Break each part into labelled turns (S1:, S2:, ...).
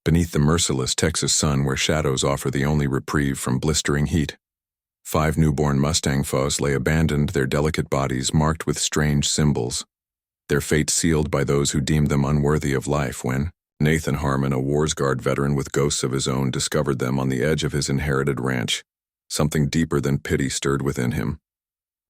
S1: beneath the merciless Texas sun where shadows offer the only reprieve from blistering heat. 5 newborn Mustang foals lay abandoned, their delicate bodies marked with strange symbols, their fate sealed by those who deemed them unworthy of life when Nathan Harmon, a Wars Guard veteran with ghosts of his own, discovered them on the edge of his inherited ranch. Something deeper than pity stirred within him.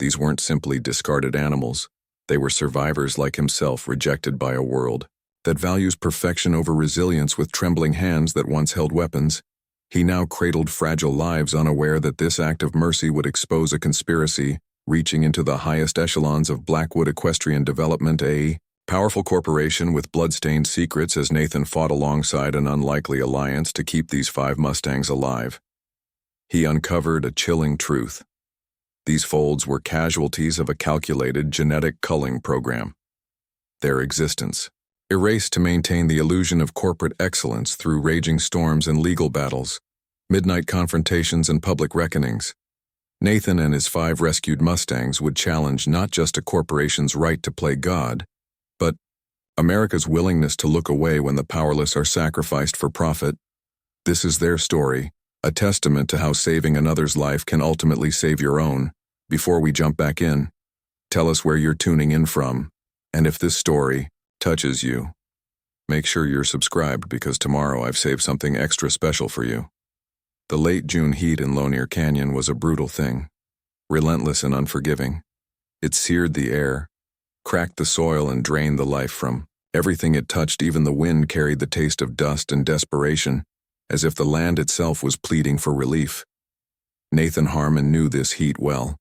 S1: These weren't simply discarded animals. They were survivors like himself, rejected by a world that values perfection over resilience. With trembling hands that once held weapons, he now cradled fragile lives, unaware that this act of mercy would expose a conspiracy reaching into the highest echelons of Blackwood Equestrian Development, a powerful corporation with bloodstained secrets. As Nathan fought alongside an unlikely alliance to keep these 5 Mustangs alive, he uncovered a chilling truth. These foals were casualties of a calculated genetic culling program. Their existence, erased to maintain the illusion of corporate excellence through raging storms and legal battles, midnight confrontations and public reckonings. Nathan and his 5 rescued Mustangs would challenge not just a corporation's right to play God, but America's willingness to look away when the powerless are sacrificed for profit. This is their story, a testament to how saving another's life can ultimately save your own. Before we jump back in, tell us where you're tuning in from, and if this story touches you, make sure you're subscribed, because tomorrow I've saved something extra special for you. The late June heat in Lanier Canyon was a brutal thing, relentless and unforgiving. It seared the air, cracked the soil, and drained the life from everything it touched. Even the wind carried the taste of dust and desperation, as if the land itself was pleading for relief. Nathan Harmon knew this heat well.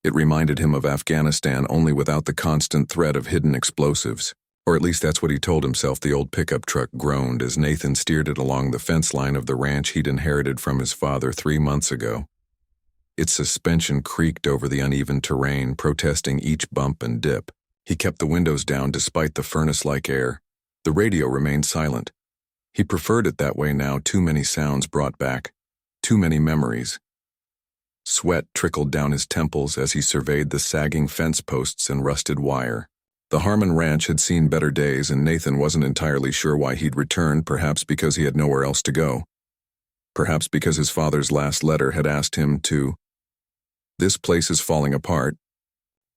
S1: It reminded him of Afghanistan, only without the constant threat of hidden explosives. Or at least that's what he told himself. The old pickup truck groaned as Nathan steered it along the fence line of the ranch he'd inherited from his father 3 months ago. Its suspension creaked over the uneven terrain, protesting each bump and dip. He kept the windows down despite the furnace-like air. The radio remained silent. He preferred it that way now. Too many sounds brought back, too many memories. Sweat trickled down his temples as he surveyed the sagging fence posts and rusted wire. The Harmon ranch had seen better days, and Nathan wasn't entirely sure why he'd returned. Perhaps because he had nowhere else to go. Perhaps because his father's last letter had asked him to. "This place is falling apart,"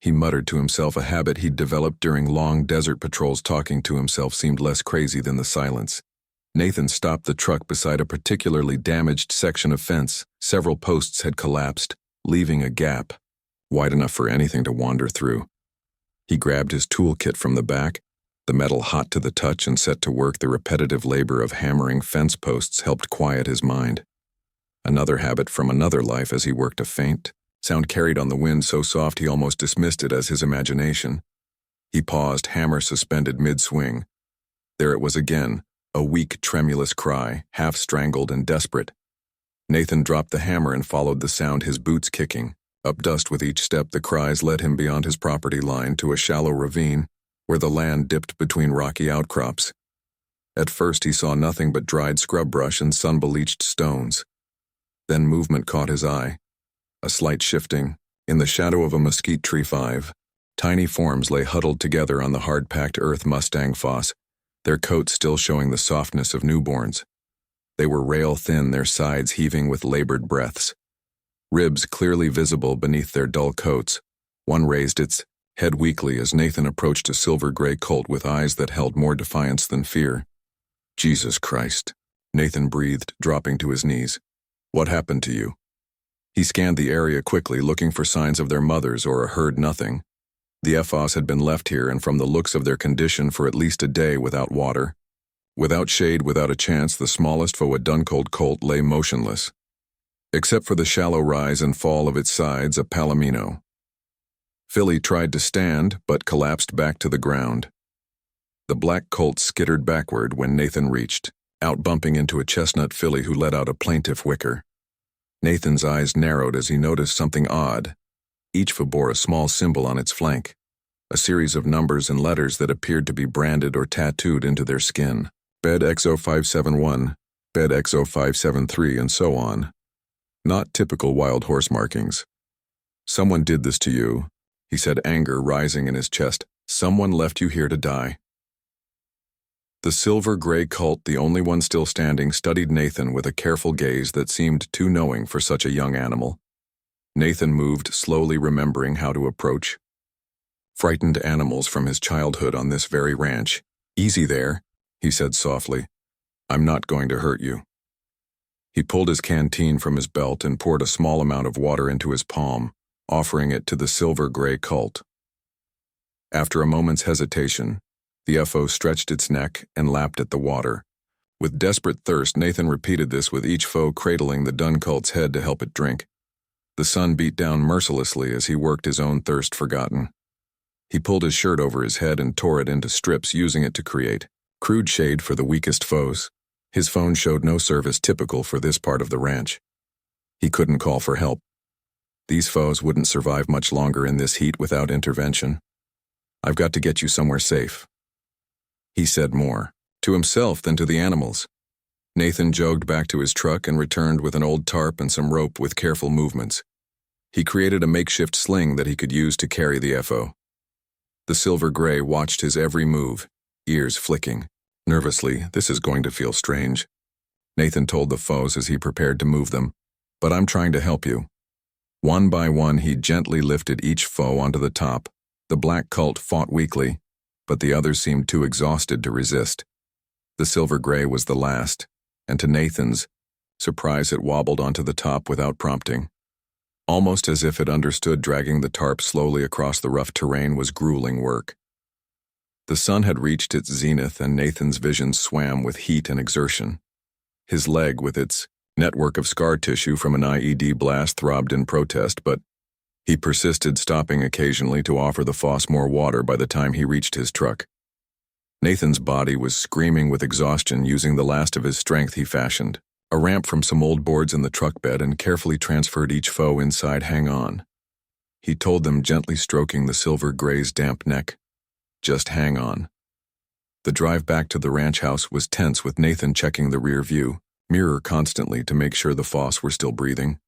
S1: he muttered to himself, a habit he'd developed during long desert patrols. Talking to himself seemed less crazy than the silence. Nathan stopped the truck beside a particularly damaged section of fence. Several posts had collapsed, leaving a gap wide enough for anything to wander through. He grabbed his toolkit from the back, the metal hot to the touch, and set to work. The repetitive labor of hammering fence posts helped quiet his mind. Another habit from another life. As he worked, a faint sound carried on the wind, so soft he almost dismissed it as his imagination. He paused, hammer suspended mid-swing. There it was again, a weak, tremulous cry, half strangled and desperate. Nathan dropped the hammer and followed the sound, his boots kicking up dust with each step. The cries led him beyond his property line to a shallow ravine where the land dipped between rocky outcrops. At first he saw nothing but dried scrub brush and sun-bleached stones. Then movement caught his eye. A slight shifting. In the shadow of a mesquite tree, 5 tiny forms lay huddled together on the hard-packed earth. Mustang foals, their coats still showing the softness of newborns. They were rail-thin, their sides heaving with labored breaths. Ribs clearly visible beneath their dull coats. One raised its head weakly as Nathan approached, a silver-gray colt with eyes that held more defiance than fear. "Jesus Christ," Nathan breathed, dropping to his knees. "What happened to you?" He scanned the area quickly, looking for signs of their mothers, or heard nothing. The foals had been left here, and from the looks of their condition, for at least a day, without water, without shade, without a chance. The smallest foal, a dun-cold colt, lay motionless, except for the shallow rise and fall of its sides, a palomino. Filly tried to stand, but collapsed back to the ground. The black colt skittered backward when Nathan reached out, bumping into a chestnut filly who let out a plaintive whicker. Nathan's eyes narrowed as he noticed something odd. Each foal bore a small symbol on its flank, a series of numbers and letters that appeared to be branded or tattooed into their skin. Bed XO571, Bed XO573, and so on. Not typical wild horse markings. "Someone did this to you," he said, anger rising in his chest. "Someone left you here to die." The silver-gray colt, the only one still standing, studied Nathan with a careful gaze that seemed too knowing for such a young animal. Nathan moved, slowly remembering how to approach. Frightened animals from his childhood on this very ranch. "Easy there," he said softly. "I'm not going to hurt you." He pulled his canteen from his belt and poured a small amount of water into his palm, offering it to the silver-gray colt. After a moment's hesitation, the FO stretched its neck and lapped at the water. With desperate thirst, Nathan repeated this, with each foe cradling the dun colt's head to help it drink. The sun beat down mercilessly as he worked, his own thirst forgotten. He pulled his shirt over his head and tore it into strips, using it to create crude shade for the weakest foes. His phone showed no service, typical for this part of the ranch. He couldn't call for help. These foes wouldn't survive much longer in this heat without intervention. "I've got to get you somewhere safe." He said more to himself than to the animals. Nathan jogged back to his truck and returned with an old tarp and some rope. With careful movements, he created a makeshift sling that he could use to carry the FO. The silver-gray watched his every move, ears flicking. Nervously, "This is going to feel strange," Nathan told the foes as he prepared to move them. "But I'm trying to help you." One by one, he gently lifted each foe onto the top. The black colt fought weakly, but the others seemed too exhausted to resist. The silver-gray was the last, and to Nathan's surprise, it wobbled onto the top without prompting. Almost as if it understood, dragging the tarp slowly across the rough terrain was grueling work. The sun had reached its zenith, and Nathan's vision swam with heat and exertion. His leg, with its network of scar tissue from an IED blast, throbbed in protest, but he persisted, stopping occasionally to offer the foss more water. By the time he reached his truck, Nathan's body was screaming with exhaustion. Using the last of his strength, he fashioned a ramp from some old boards in the truck bed and carefully transferred each foe inside. "Hang on," he told them, gently stroking the silver-gray's damp neck. "Just hang on." The drive back to the ranch house was tense, with Nathan checking the rear view mirror constantly to make sure the foss were still breathing.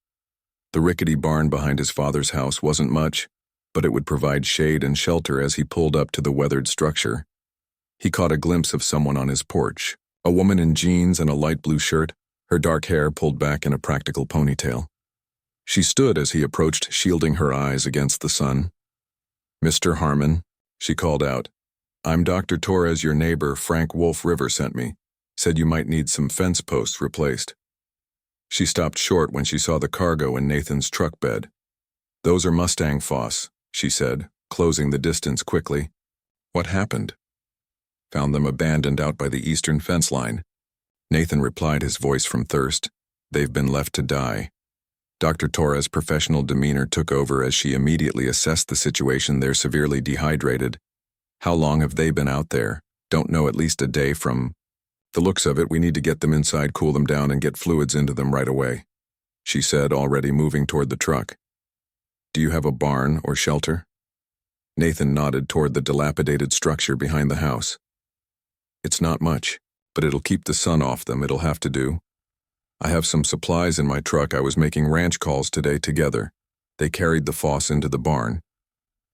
S1: The rickety barn behind his father's house wasn't much, but it would provide shade and shelter. As he pulled up to the weathered structure, he caught a glimpse of someone on his porch, a woman in jeans and a light blue shirt, her dark hair pulled back in a practical ponytail. She stood as he approached, shielding her eyes against the sun. "Mr. Harmon," she called out. "I'm Dr. Torres. Your neighbor, Frank Wolf River, sent me. Said you might need some fence posts replaced." She stopped short when she saw the cargo in Nathan's truck bed. "Those are Mustang foss," she said, closing the distance quickly. "What happened?" "Found them abandoned out by the eastern fence line," Nathan replied, his voice from thirst. "They've been left to die." Dr. Torres' professional demeanor took over as she immediately assessed the situation. "They're severely dehydrated." "How long have they been out there?" "Don't know, at least a day from the looks of it. We need to get them inside, cool them down, and get fluids into them right away," she said, already moving toward the truck. "Do you have a barn or shelter?" Nathan nodded toward the dilapidated structure behind the house. "It's not much, but it'll keep the sun off them. It'll have to do. I have some supplies in my truck. I was making ranch calls today together. They carried the foss into the barn."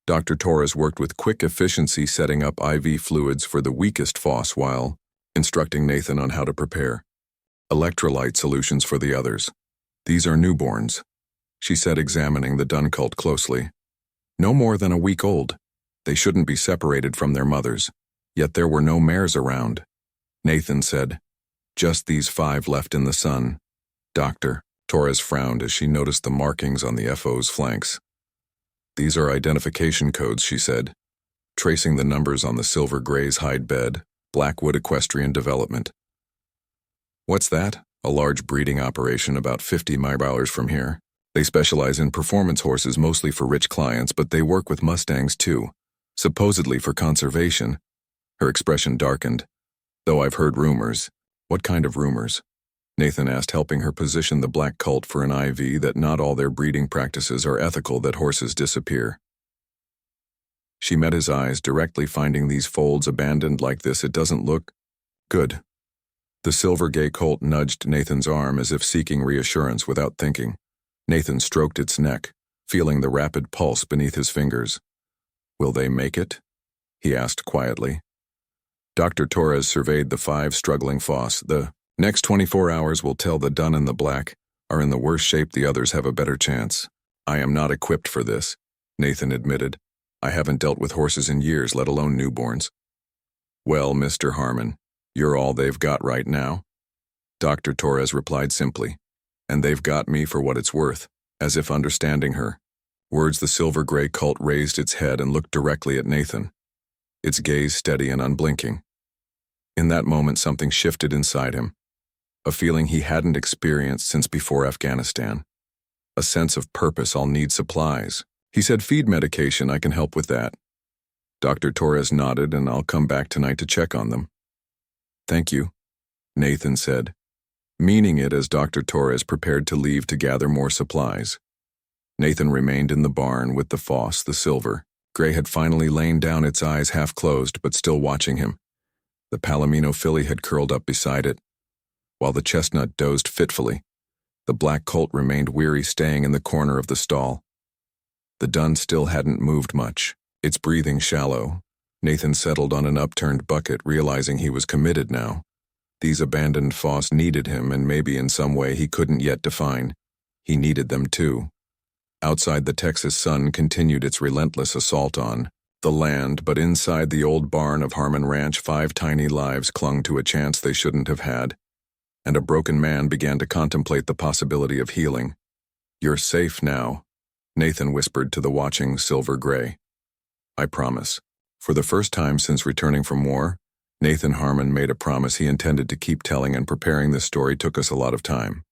S1: Dr. Torres worked with quick efficiency, setting up IV fluids for the weakest foss while instructing Nathan on how to prepare electrolyte solutions for the others. "These are newborns," she said, examining the dun colt closely. "No more than a week old. They shouldn't be separated from their mothers. Yet there were no mares around," Nathan said. "Just these 5 left in the sun." "Doctor," Torres frowned as she noticed the markings on the FO's flanks. "These are identification codes," she said, tracing the numbers on the silver-gray's hide bed. "Blackwood Equestrian Development." "What's that?" "A large breeding operation about 50 miles from here. They specialize in performance horses, mostly for rich clients, but they work with Mustangs too, supposedly for conservation." Her expression darkened. "Though I've heard rumors." "What kind of rumors?" Nathan asked, helping her position the black colt for an IV. "That not all their breeding practices are ethical, that horses disappear." She met his eyes directly, finding these foals abandoned like this. "It doesn't look good." The silver-gray colt nudged Nathan's arm as if seeking reassurance without thinking. Nathan stroked its neck, feeling the rapid pulse beneath his fingers. "Will they make it?" he asked quietly. Dr. Torres surveyed the 5 struggling foss. The next 24 hours will tell. The dun and the black are in the worst shape. The others have a better chance. I am not equipped for this, Nathan admitted. I haven't dealt with horses in years, let alone newborns. Well, Mr. Harmon, you're all they've got right now. Dr. Torres replied simply. And they've got me for what it's worth, as if understanding her words. The silver-gray colt raised its head and looked directly at Nathan, its gaze steady and unblinking. In that moment, something shifted inside him, a feeling he hadn't experienced since before Afghanistan, a sense of purpose. I'll need supplies. He said, feed medication, I can help with that. Dr. Torres nodded, and I'll come back tonight to check on them. Thank you, Nathan said, meaning it as Dr. Torres prepared to leave to gather more supplies. Nathan remained in the barn with the foss. The silver-gray had finally lain down, its eyes half closed but still watching him. The Palomino filly had curled up beside it, while the chestnut dozed fitfully. The black colt remained weary, staying in the corner of the stall. The dun still hadn't moved much, its breathing shallow. Nathan settled on an upturned bucket, realizing he was committed now. These abandoned foss needed him, and maybe in some way he couldn't yet define. He needed them too. Outside, the Texas sun continued its relentless assault on the land, but inside the old barn of Harmon Ranch, 5 tiny lives clung to a chance they shouldn't have had, and a broken man began to contemplate the possibility of healing. You're safe now, Nathan whispered to the watching silver-gray. I promise. For the first time since returning from war, Nathan Harmon made a promise he intended to keep telling, and preparing this story took us a lot of time.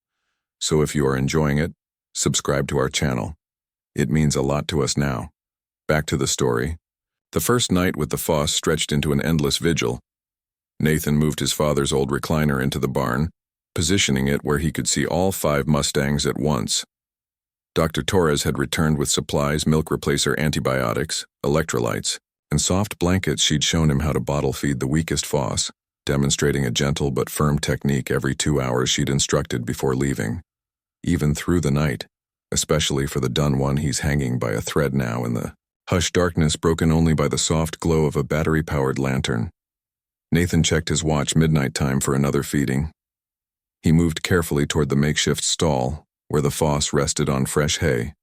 S1: So if you are enjoying it, subscribe to our channel. It means a lot to us now. Back to the story. The first night with the foss stretched into an endless vigil. Nathan moved his father's old recliner into the barn, positioning it where he could see all 5 Mustangs at once. Dr. Torres had returned with supplies, milk replacer, antibiotics, electrolytes, and soft blankets. She'd shown him how to bottle feed the weakest foss, demonstrating a gentle but firm technique every 2 hours she'd instructed before leaving. Even through the night, especially for the dun one, he's hanging by a thread now in the hushed darkness, broken only by the soft glow of a battery-powered lantern. Nathan checked his watch. Midnight time for another feeding. He moved carefully toward the makeshift stall, where the foss rested on fresh hay.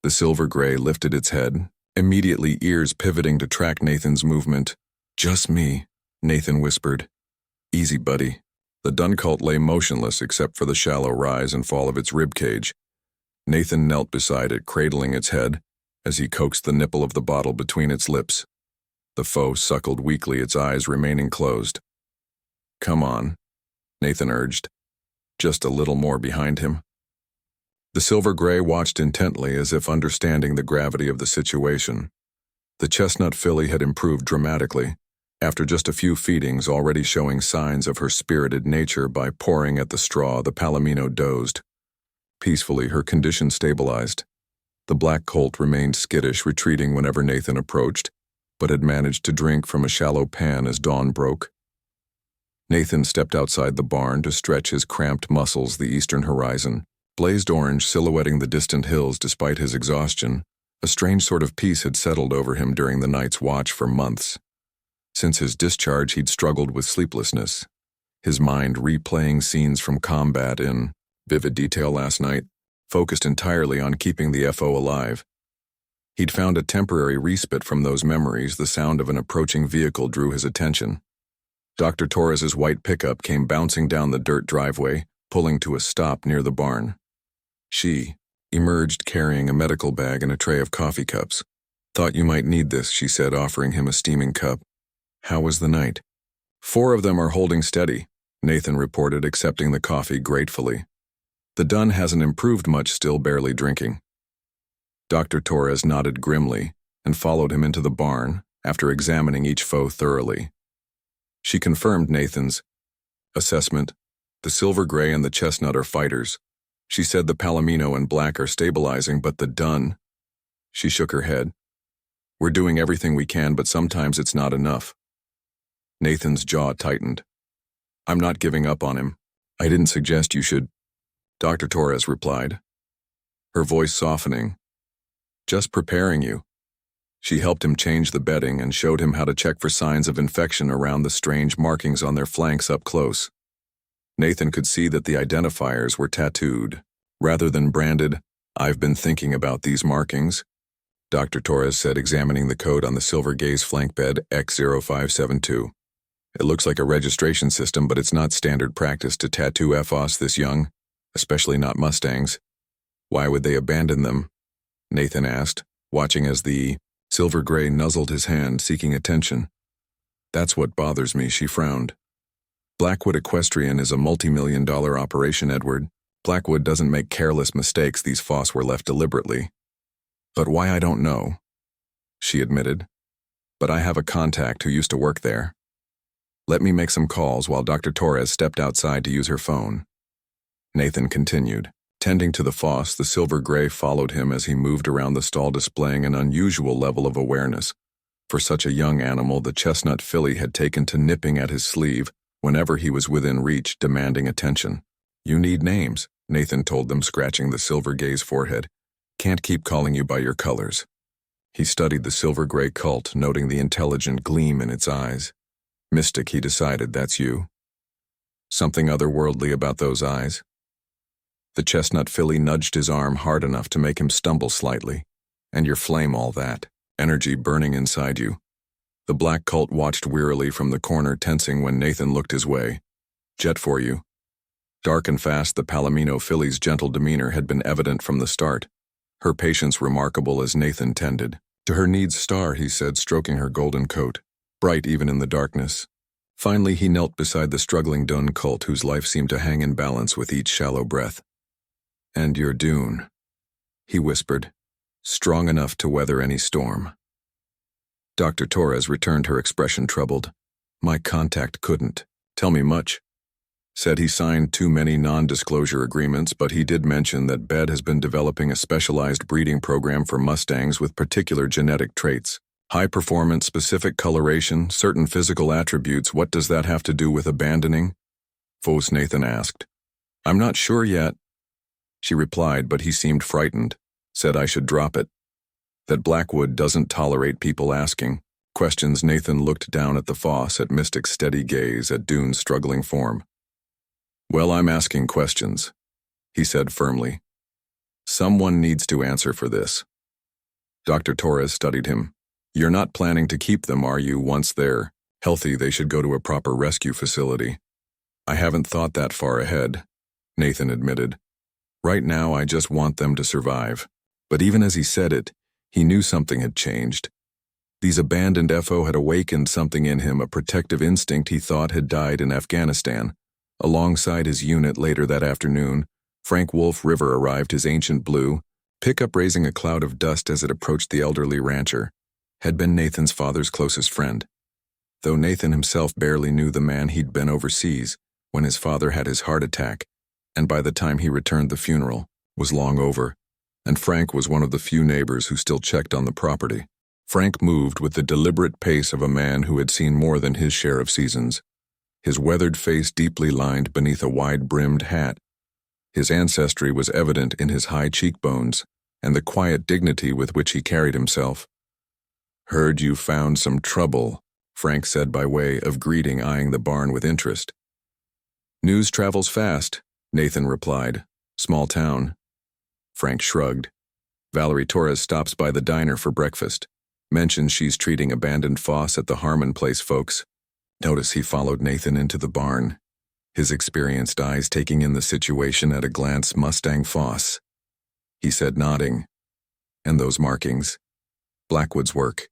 S1: The silver-gray lifted its head, immediately ears pivoting to track Nathan's movement. Just me, Nathan whispered. Easy, buddy. The dun colt lay motionless except for the shallow rise and fall of its rib cage. Nathan knelt beside it, cradling its head, as he coaxed the nipple of the bottle between its lips. The foe suckled weakly, its eyes remaining closed. Come on, Nathan urged. Just a little more behind him. The silver-gray watched intently, as if understanding the gravity of the situation. The chestnut filly had improved dramatically, after just a few feedings, already showing signs of her spirited nature. By pawing at the straw, the Palomino dozed. Peacefully, her condition stabilized. The black colt remained skittish, retreating whenever Nathan approached, but had managed to drink from a shallow pan as dawn broke. Nathan stepped outside the barn to stretch his cramped muscles. The eastern horizon blazed orange, silhouetting the distant hills. Despite his exhaustion, a strange sort of peace had settled over him during the night's watch. For months, since his discharge, he'd struggled with sleeplessness, his mind replaying scenes from combat in vivid detail. Last night, focused entirely on keeping the FO alive. He'd found a temporary respite from those memories. The sound of an approaching vehicle drew his attention. Dr. Torres's white pickup came bouncing down the dirt driveway, pulling to a stop near the barn. She emerged carrying a medical bag and a tray of coffee cups. Thought you might need this, she said, offering him a steaming cup. How was the night? 4 of them are holding steady, Nathan reported, accepting the coffee gratefully. The dun hasn't improved much, still barely drinking. Dr. Torres nodded grimly and followed him into the barn after examining each foe thoroughly. She confirmed Nathan's assessment. The silver-gray and the chestnut are fighters. She said the Palomino and black are stabilizing, but the dun... She shook her head. We're doing everything we can, but sometimes it's not enough. Nathan's jaw tightened. I'm not giving up on him. I didn't suggest you should... Dr. Torres replied, her voice softening. Just preparing you. She helped him change the bedding and showed him how to check for signs of infection around the strange markings on their flanks up close. Nathan could see that the identifiers were tattooed, rather than branded. "I've been thinking about these markings," Dr. Torres said, examining the code on the silver gaze flank bed X0572. "It looks like a registration system, but it's not standard practice to tattoo FOS this young, especially not Mustangs." "Why would they abandon them?" Nathan asked, watching as the silver gray nuzzled his hand, seeking attention. "That's what bothers me," she frowned. "Blackwood Equestrian is a multi-million-dollar operation, Edward. Blackwood doesn't make careless mistakes. These FOS were left deliberately." "But why, I don't know," she admitted. "But I have a contact who used to work there. Let me make some calls," while Dr. Torres stepped outside to use her phone. Nathan continued. Tending to the FOS, the silver gray followed him as he moved around the stall, displaying an unusual level of awareness. For such a young animal, the chestnut filly had taken to nipping at his sleeve whenever he was within reach, demanding attention. "You need names," Nathan told them, scratching the silver gaze forehead. "Can't keep calling you by your colors." He studied the silver gray colt, noting the intelligent gleam in its eyes. "Mystic," he decided, "that's you. Something otherworldly about those eyes." The chestnut filly nudged his arm hard enough to make him stumble slightly. "And your flame, all that energy burning inside you." The black colt watched wearily from the corner, tensing when Nathan looked his way. "Jet for you." Dark and fast, the Palomino filly's gentle demeanor had been evident from the start, her patience remarkable as Nathan tended. "To her needs star," he said, stroking her golden coat, bright even in the darkness. Finally, he knelt beside the struggling dun colt, whose life seemed to hang in balance with each shallow breath. "And your dune," he whispered, "strong enough to weather any storm." Dr. Torres returned her expression troubled. "My contact couldn't tell me much. Said he signed too many non-disclosure agreements, but he did mention that Bed has been developing a specialized breeding program for Mustangs with particular genetic traits. High performance, specific coloration, certain physical attributes. What does that have to do with abandoning?" Foals, Nathan asked. "I'm not sure yet," she replied, but he seemed frightened. "Said I should drop it. That Blackwood doesn't tolerate people asking questions." Nathan looked down at the FOS, at Mystic's steady gaze, at Dune's struggling form. "Well, I'm asking questions," he said firmly. "Someone needs to answer for this." Dr. Torres studied him. "You're not planning to keep them, are you? Once they're healthy, they should go to a proper rescue facility." "I haven't thought that far ahead," Nathan admitted. "Right now, I just want them to survive." But even as he said it, he knew something had changed. These abandoned FO had awakened something in him, a protective instinct he thought had died in Afghanistan. Alongside his unit later that afternoon, Frank Wolf River arrived, his ancient blue pickup raising a cloud of dust as it approached the elderly rancher. Had been Nathan's father's closest friend, though Nathan himself barely knew the man. He'd been overseas when his father had his heart attack, and by the time he returned, the funeral was long over, and Frank was one of the few neighbors who still checked on the property. Frank moved with the deliberate pace of a man who had seen more than his share of seasons, his weathered face deeply lined beneath a wide-brimmed hat. His ancestry was evident in his high cheekbones and the quiet dignity with which he carried himself. "Heard you found some trouble," Frank said by way of greeting, eyeing the barn with interest. "News travels fast," Nathan replied. "Small town." Frank shrugged. "Valerie Torres stops by the diner for breakfast. Mentions she's treating abandoned FOS at the Harmon place folks." Notice he followed Nathan into the barn, his experienced eyes taking in the situation at a glance. "Mustang FOS," he said, nodding. "And those markings? Blackwood's work."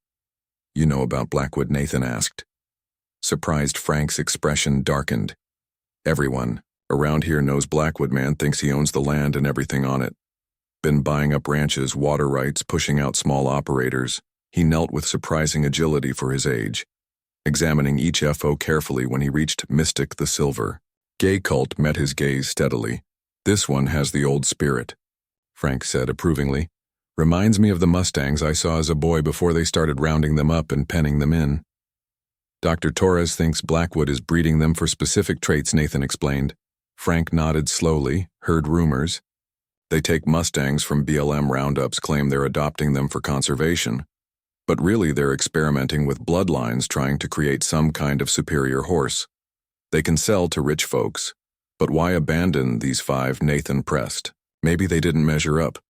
S1: "You know about Blackwood?" Nathan asked. Surprised, Frank's expression darkened. "Everyone around here knows Blackwood. Man thinks he owns the land and everything on it. Been buying up ranches, water rights, pushing out small operators." He knelt with surprising agility for his age, examining each FO carefully. When he reached Mystic the silver gay colt, met his gaze steadily. "This one has the old spirit," Frank said approvingly. "Reminds me of the Mustangs I saw as a boy before they started rounding them up and penning them in." "Dr. Torres thinks Blackwood is breeding them for specific traits," Nathan explained. Frank nodded slowly. "Heard rumors. They take Mustangs from BLM roundups, claim they're adopting them for conservation. But really they're experimenting with bloodlines trying to create some kind of superior horse. They can sell to rich folks. But why abandon these 5? Nathan pressed. Maybe they didn't measure up.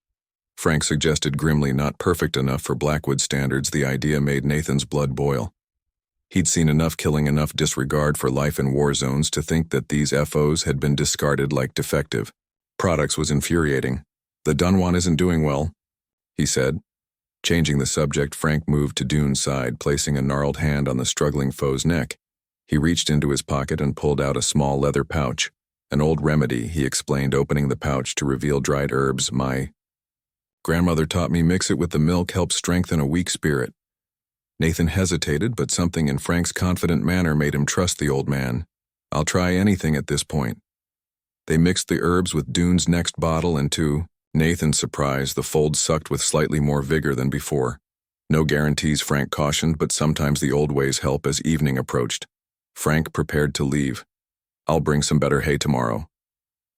S1: Frank suggested grimly, not perfect enough for Blackwood standards. The idea made Nathan's blood boil. He'd seen enough killing, enough disregard for life in war zones to think that these FOs had been discarded like defective products was infuriating. The done one isn't doing well, he said. Changing the subject, Frank moved to Dune's side, placing a gnarled hand on the struggling foe's neck. He reached into his pocket and pulled out a small leather pouch. An old remedy, he explained, opening the pouch to reveal dried herbs. My grandmother taught me mix it with the milk, helps strengthen a weak spirit. Nathan hesitated, but something in Frank's confident manner made him trust the old man. I'll try anything at this point. They mixed the herbs with Dune's next bottle, and to Nathan's surprise, the fold sucked with slightly more vigor than before. No guarantees, Frank cautioned, but sometimes the old ways help. As evening approached, Frank prepared to leave. I'll bring some better hay tomorrow.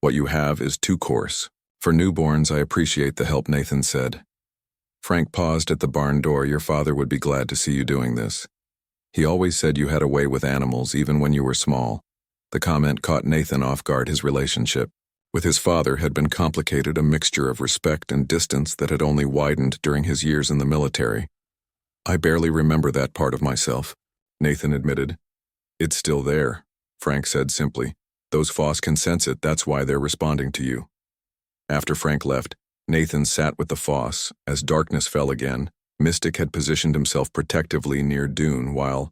S1: What you have is too coarse. For newborns, I appreciate the help, Nathan said. Frank paused at the barn door. Your father would be glad to see you doing this. He always said you had a way with animals, even when you were small. The comment caught Nathan off guard. His relationship with his father had been complicated, a mixture of respect and distance that had only widened during his years in the military. I barely remember that part of myself, Nathan admitted. It's still there, Frank said simply. Those Foss can sense it, that's why they're responding to you. After Frank left, Nathan sat with the Foss. As darkness fell again, Mystic had positioned himself protectively near Dune while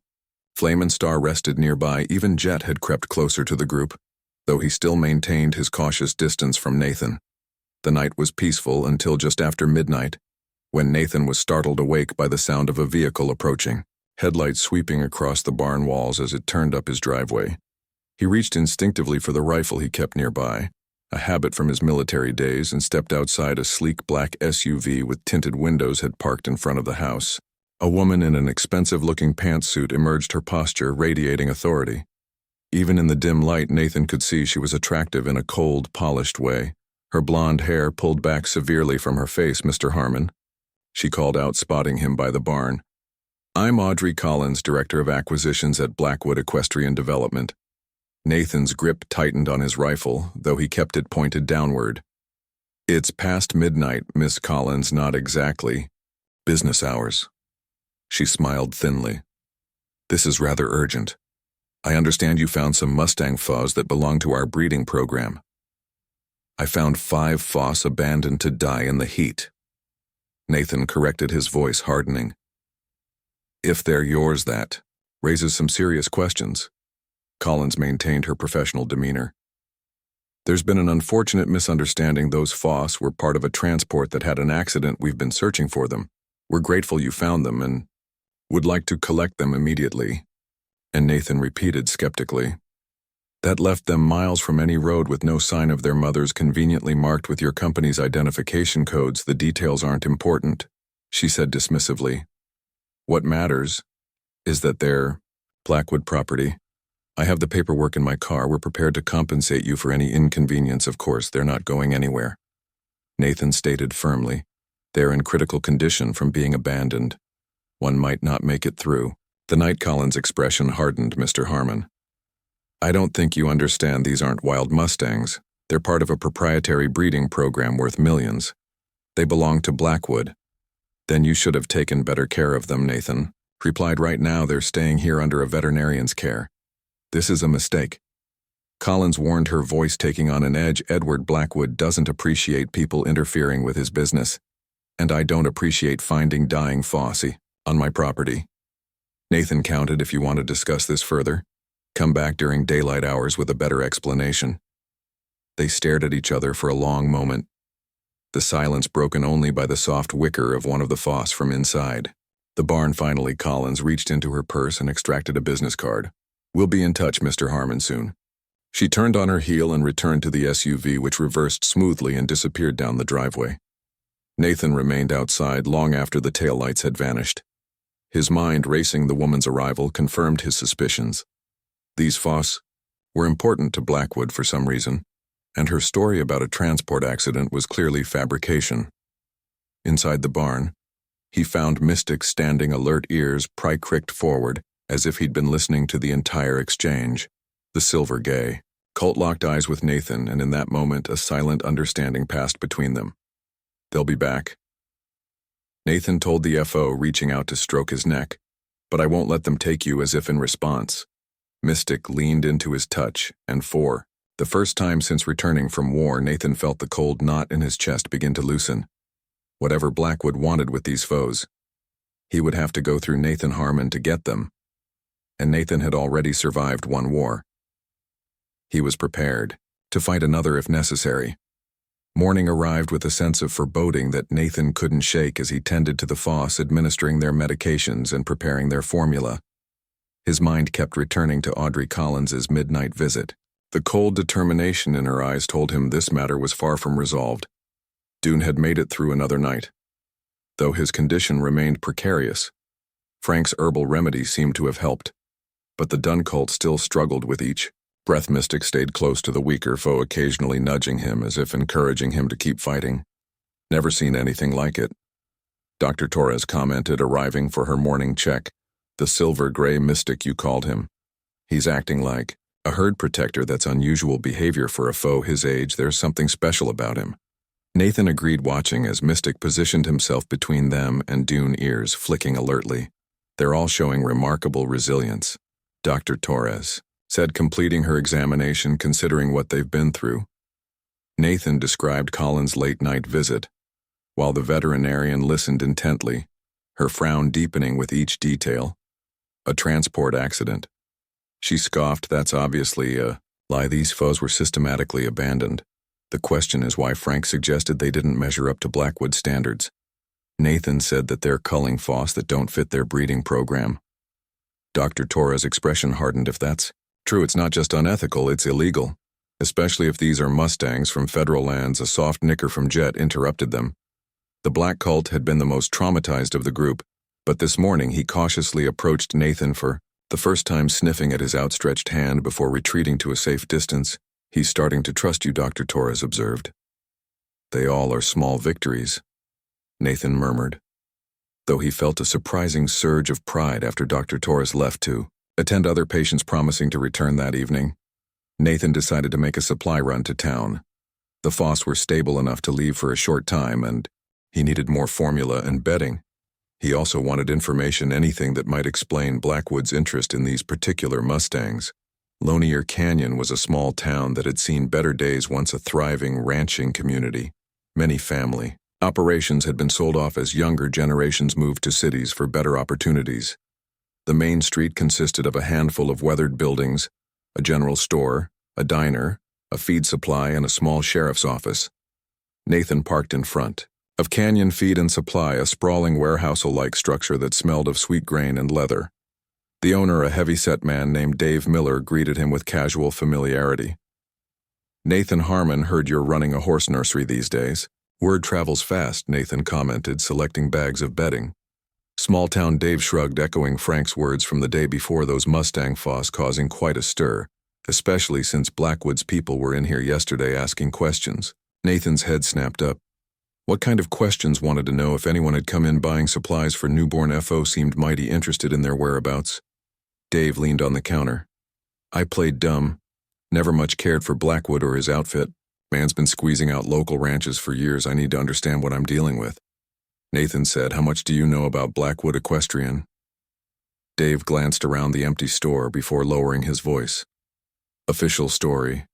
S1: Flame and Star rested nearby. Even Jet had crept closer to the group, though he still maintained his cautious distance from Nathan. The night was peaceful until just after midnight, when Nathan was startled awake by the sound of a vehicle approaching, headlights sweeping across the barn walls as it turned up his driveway. He reached instinctively for the rifle he kept nearby, a habit from his military days, and stepped outside. A sleek black SUV with tinted windows had parked in front of the house. A woman in an expensive-looking pantsuit emerged, her posture radiating authority. Even in the dim light, Nathan could see she was attractive in a cold, polished way. Her blonde hair pulled back severely from her face. Mr. Harmon, she called out, spotting him by the barn. I'm Audrey Collins, Director of Acquisitions at Blackwood Equestrian Development. Nathan's grip tightened on his rifle, though he kept it pointed downward. It's past midnight, Miss Collins. Not exactly. Business hours. She smiled thinly. This is rather urgent. I understand you found some Mustang foals that belong to our breeding program. I found 5 Foss abandoned to die in the heat. Nathan corrected, his voice hardening. If they're yours, that raises some serious questions. Collins maintained her professional demeanor. There's been an unfortunate misunderstanding. Those Foss were part of a transport that had an accident. We've been searching for them. We're grateful you found them and would like to collect them immediately. And Nathan repeated skeptically. That left them miles from any road with no sign of their mothers, conveniently marked with your company's identification codes. The details aren't important, she said dismissively. What matters is that they're Blackwood property. I have the paperwork in my car. We're prepared to compensate you for any inconvenience. Of course, they're not going anywhere, Nathan stated firmly. They're in critical condition from being abandoned. One might not make it through. The night Collins' expression hardened. Mr. Harmon, I don't think you understand. These aren't wild Mustangs. They're part of a proprietary breeding program worth millions. They belong to Blackwood. Then you should have taken better care of them, Nathan replied. Right now they're staying here under a veterinarian's care. This is a mistake. Collins warned, her voice taking on an edge. Edward Blackwood doesn't appreciate people interfering with his business, and I don't appreciate finding dying Fossy on my property. Nathan counted, if you want to discuss this further, come back during daylight hours with a better explanation. They stared at each other for a long moment, the silence broken only by the soft whicker of one of the Foss from inside. The barn finally. Collins reached into her purse and extracted a business card. We'll be in touch, Mr. Harmon, soon. She turned on her heel and returned to the SUV, which reversed smoothly and disappeared down the driveway. Nathan remained outside long after the taillights had vanished. His mind racing. The woman's arrival confirmed his suspicions. These Foss were important to Blackwood for some reason, and her story about a transport accident was clearly fabrication. Inside the barn, He found Mystic standing alert, ears pricked forward, as if he'd been listening to the entire exchange. The silver gay. Colt locked eyes with Nathan, and in that moment a silent understanding passed between them. "They'll be back," Nathan told the FO, reaching out to stroke his neck. "But I won't let them take you," as if in response. Mystic leaned into his touch, and for the first time since returning from war, Nathan felt the cold knot in his chest begin to loosen. Whatever Blackwood wanted with these foes, he would have to go through Nathan Harmon to get them. And Nathan had already survived one war. He was prepared to fight another if necessary. Morning arrived with a sense of foreboding that Nathan couldn't shake as he tended to the foss, administering their medications and preparing their formula. His mind kept returning to Audrey Collins's midnight visit. The cold determination in her eyes told him this matter was far from resolved. Dune had made it through another night. Though his condition remained precarious, Frank's herbal remedies seemed to have helped, but the Dun cult still struggled with each breath. Mystic stayed close to the weaker foe, occasionally nudging him as if encouraging him to keep fighting. "Never seen anything like it," Dr. Torres commented, arriving for her morning check. "The silver-gray Mystic you called him. He's acting like a herd protector. That's unusual behavior for a foe his age. There's something special about him." Nathan agreed, watching as Mystic positioned himself between them and Dune, ears flicking alertly. "They're all showing remarkable resilience," Dr. Torres said, completing her examination, considering what they've been through. Nathan described Colin's late-night visit, while the veterinarian listened intently, her frown deepening with each detail. "A transport accident," she scoffed. "That's obviously a lie. These foes were systematically abandoned. The question is why Frank suggested they didn't measure up to Blackwood standards. Nathan said that they're culling foss that don't fit their breeding program." Dr. Torres' expression hardened. "If that's true, it's not just unethical, it's illegal. Especially if these are Mustangs from federal lands." A soft nicker from Jet interrupted them. The black cult had been the most traumatized of the group, but this morning he cautiously approached Nathan, for the first time sniffing at his outstretched hand before retreating to a safe distance. "He's starting to trust you," Dr. Torres observed. "They all are small victories," Nathan murmured, though he felt a surprising surge of pride after Dr. Torres left to attend other patients, promising to return that evening. Nathan decided to make a supply run to town. The foss were stable enough to leave for a short time, and he needed more formula and bedding. He also wanted information, anything that might explain Blackwood's interest in these particular Mustangs. Lonier Canyon was a small town that had seen better days, once a thriving ranching community. Many family operations had been sold off as younger generations moved to cities for better opportunities. The main street consisted of a handful of weathered buildings, a general store, a diner, a feed supply, and a small sheriff's office. Nathan parked in front of Canyon Feed and Supply, a sprawling warehouse-like structure that smelled of sweet grain and leather. The owner, a heavy-set man named Dave Miller, greeted him with casual familiarity. "Nathan Harmon, heard you're running a horse nursery these days." "Word travels fast," Nathan commented, selecting bags of bedding. Small-town Dave shrugged, echoing Frank's words from the day before, those Mustang foss causing quite a stir, especially since Blackwood's people were in here yesterday asking questions. Nathan's head snapped up. What kind of questions? Wanted to know if anyone had come in buying supplies for newborn FO, seemed mighty interested in their whereabouts. Dave leaned on the counter. "I played dumb. Never much cared for Blackwood or his outfit. Man's been squeezing out local ranches for years. I need to understand what I'm dealing with." Nathan said, "How much do you know about Blackwood Equestrian?" Dave glanced around the empty store before lowering his voice. "Official story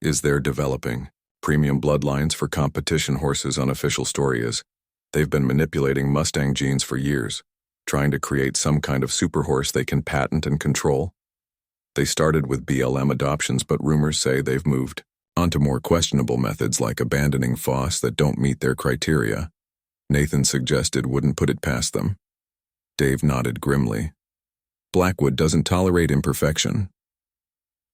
S1: is they're developing premium bloodlines for competition horses. Unofficial story is they've been manipulating Mustang genes for years, trying to create some kind of super horse they can patent and control. They started with BLM adoptions, but rumors say they've moved onto more questionable methods, like abandoning foss that don't meet their criteria." Nathan suggested, "Wouldn't put it past them." Dave nodded grimly. "Blackwood doesn't tolerate imperfection.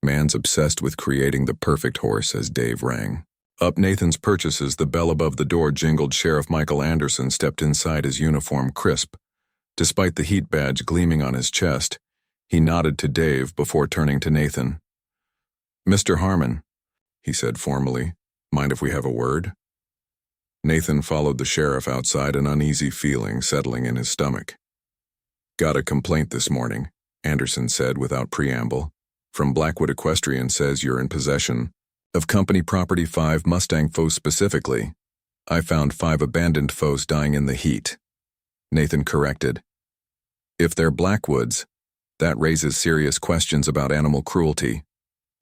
S1: Man's obsessed with creating the perfect horse." As Dave rang up Nathan's purchases, the bell above the door jingled. Sheriff Michael Anderson stepped inside, his uniform crisp. Despite the heat badge gleaming on his chest, he nodded to Dave before turning to Nathan. "Mr. Harmon," he said formally, "mind if we have a word?" Nathan followed the sheriff outside, an uneasy feeling settling in his stomach. "Got a complaint this morning," Anderson said without preamble. "From Blackwood Equestrian, says you're in possession of company property, 5 Mustang foals specifically. I found 5 abandoned foals dying in the heat." Nathan corrected. "If they're Blackwoods, that raises serious questions about animal cruelty."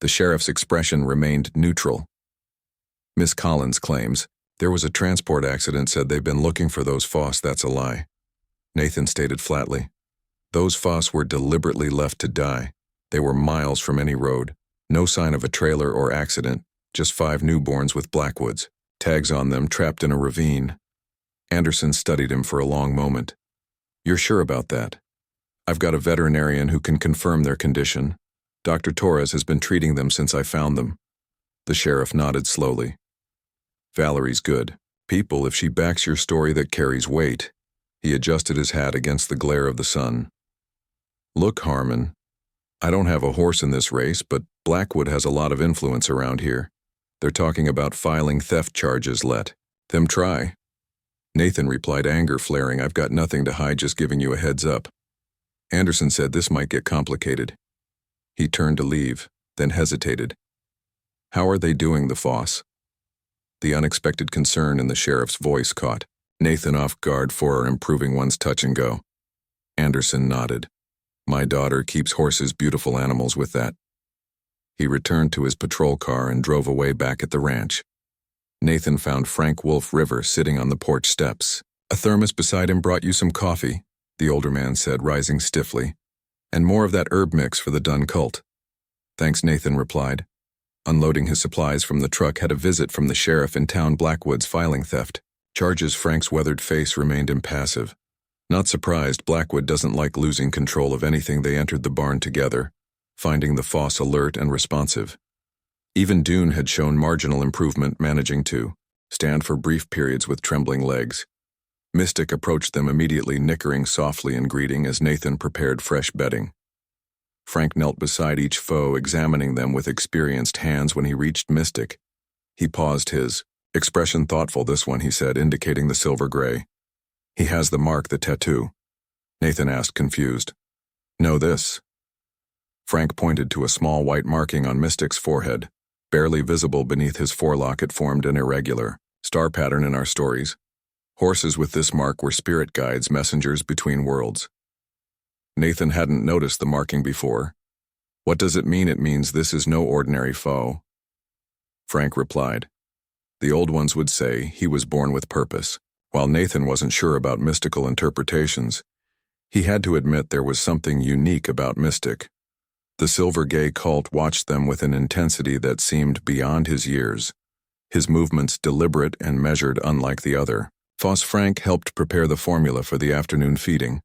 S1: The sheriff's expression remained neutral. "Miss Collins claims there was a transport accident, said they've been looking for those foals. That's a lie," Nathan stated flatly. "Those foals were deliberately left to die. They were miles from any road. No sign of a trailer or accident, just 5 newborns with Blackwoods tags on them, trapped in a ravine." Anderson studied him for a long moment. "You're sure about that?" "I've got a veterinarian who can confirm their condition. Dr. Torres has been treating them since I found them." The sheriff nodded slowly. "Valerie's good people if she backs your story that carries weight." He adjusted his hat against the glare of the sun. "Look, Harmon, I don't have a horse in this race, but Blackwood has a lot of influence around here. They're talking about filing theft charges. Let them try." Nathan replied, anger flaring. "I've got nothing to hide, just giving you a heads up." Anderson said this might get complicated. He turned to leave, then hesitated. "How are they doing, the foss?" The unexpected concern in the sheriff's voice caught Nathan off guard. "For improving one's touch and go." Anderson nodded. "My daughter keeps horses, beautiful animals with that." He returned to his patrol car and drove away back at the ranch. Nathan found Frank Wolf River sitting on the porch steps. "A thermos beside him brought you some coffee," the older man said, rising stiffly. "And more of that herb mix for the dun colt." "Thanks," Nathan replied. Unloading his supplies from the truck, had a visit from the sheriff in town. Blackwood's filing theft charges. Frank's weathered face remained impassive. Not surprised, Blackwood doesn't like losing control of anything. They entered the barn together, finding the foss alert and responsive. Even Dune had shown marginal improvement, managing to stand for brief periods with trembling legs. Mystic approached them immediately, nickering softly in greeting as Nathan prepared fresh bedding. Frank knelt beside each foe, examining them with experienced hands. When he reached Mystic, he paused, his expression thoughtful. "This one," he said, indicating the silver gray. "He has the mark, the tattoo?" Nathan asked, confused. "No, this." Frank pointed to a small white marking on Mystic's forehead. Barely visible beneath his forelock, it formed an irregular star pattern in our stories. Horses with this mark were spirit guides, messengers between worlds. Nathan hadn't noticed the marking before. "What does it mean?" "It means this is no ordinary foe," Frank replied. "The old ones would say he was born with purpose." While Nathan wasn't sure about mystical interpretations, he had to admit there was something unique about Mystic. The Silver Gay cult watched them with an intensity that seemed beyond his years, his movements deliberate and measured, unlike the other. Frank helped prepare the formula for the afternoon feeding.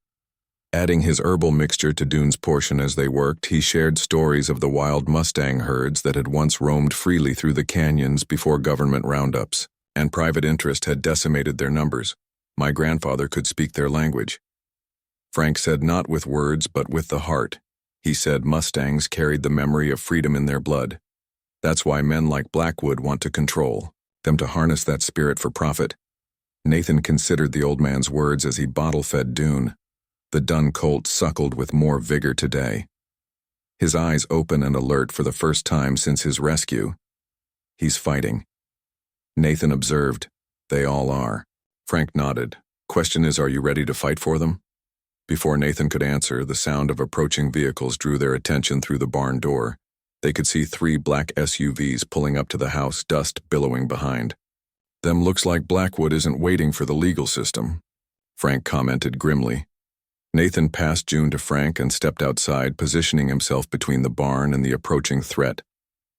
S1: Adding his herbal mixture to Dune's portion as they worked, he shared stories of the wild Mustang herds that had once roamed freely through the canyons before government roundups and private interest had decimated their numbers. "My grandfather could speak their language," Frank said, "not with words but with the heart." He said Mustangs carried the memory of freedom in their blood. That's why men like Blackwood want to control them, to harness that spirit for profit. Nathan considered the old man's words as he bottle-fed Dune. The dun colt suckled with more vigor today, his eyes open and alert for the first time since his rescue. "He's fighting," Nathan observed. "They all are." Frank nodded. "Question is, are you ready to fight for them?" Before Nathan could answer, the sound of approaching vehicles drew their attention through the barn door. They could see 3 black SUVs pulling up to the house, dust billowing behind. "Them looks like Blackwood isn't waiting for the legal system," Frank commented grimly. Nathan passed June to Frank and stepped outside, positioning himself between the barn and the approaching threat.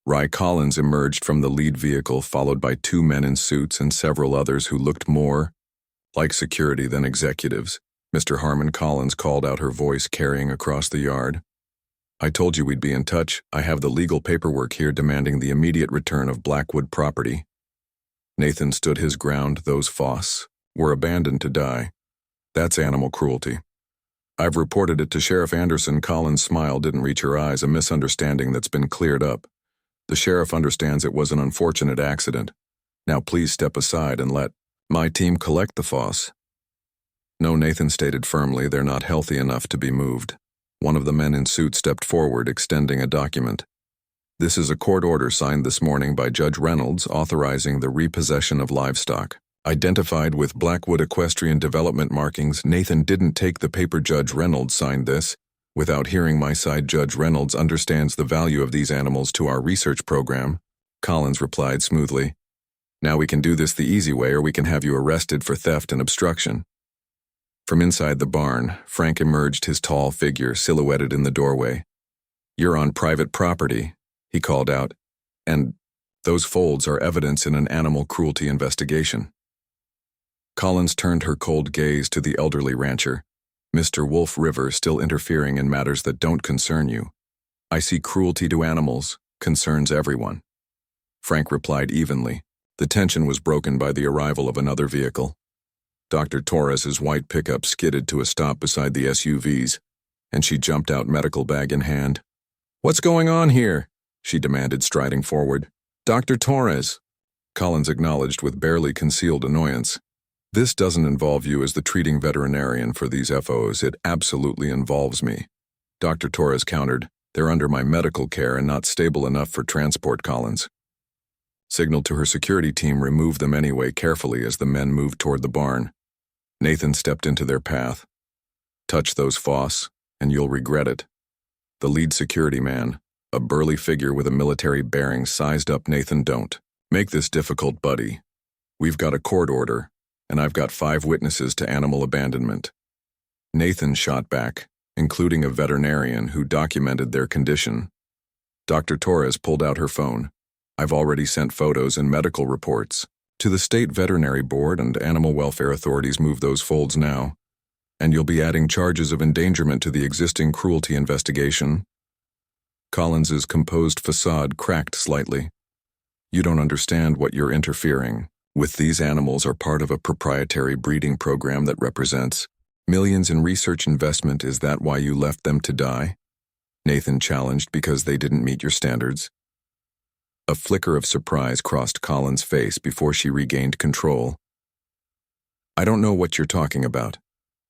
S1: Rye Collins emerged from the lead vehicle, followed by 2 men in suits and several others who looked more like security than executives. "Mr. Harmon," Collins called out, her voice carrying across the yard. "I told you we'd be in touch. I have the legal paperwork here demanding the immediate return of Blackwood property." Nathan stood his ground. "Those foss were abandoned to die. That's animal cruelty. I've reported it to Sheriff Anderson." Collins' smile didn't reach her eyes, a misunderstanding that's been cleared up. "The sheriff understands it was an unfortunate accident. Now please step aside and let My team collect the foss. No, Nathan stated firmly, they're not healthy enough to be moved. One of the men in suit stepped forward, extending a document. This is a court order signed this morning by Judge Reynolds authorizing the repossession of livestock. Identified with Blackwood Equestrian Development markings, Nathan didn't take the paper. Judge Reynolds signed this. Without hearing my side, Judge Reynolds understands the value of these animals to our research program. Collins replied smoothly. Now we can do this the easy way, or we can have you arrested for theft and obstruction. From inside the barn, Frank emerged, his tall figure silhouetted in the doorway. You're on private property, he called out, and those folds are evidence in an animal cruelty investigation. Collins turned her cold gaze to the elderly rancher. Mr. Wolf River, still interfering in matters that don't concern you. I see cruelty to animals concerns everyone. Frank replied evenly. The tension was broken by the arrival of another vehicle. Dr. Torres's white pickup skidded to a stop beside the SUVs, and she jumped out, medical bag in hand. What's going on here? She demanded, striding forward. Dr. Torres. Collins acknowledged with barely concealed annoyance. This doesn't involve you as the treating veterinarian for these FOs. It absolutely involves me. Dr. Torres countered. They're under my medical care and not stable enough for transport. Collins signaled to her security team, remove them anyway, carefully, as the men moved toward the barn. Nathan stepped into their path. Touch those foss, and you'll regret it. The lead security man, a burly figure with a military bearing, sized up Nathan. Don't make this difficult, buddy. We've got a court order, and I've got 5 witnesses to animal abandonment. Nathan shot back, including a veterinarian who documented their condition. Dr. Torres pulled out her phone. I've already sent photos and medical reports to the state veterinary board and animal welfare authorities. Move those folds now, and you'll be adding charges of endangerment to the existing cruelty investigation. Collins's composed facade cracked slightly. You don't understand what you're interfering with. These animals are part of a proprietary breeding program that represents millions in research investment. Is that why you left them to die? Nathan challenged. Because they didn't meet your standards. A flicker of surprise crossed Collins' face before she regained control. I don't know what you're talking about.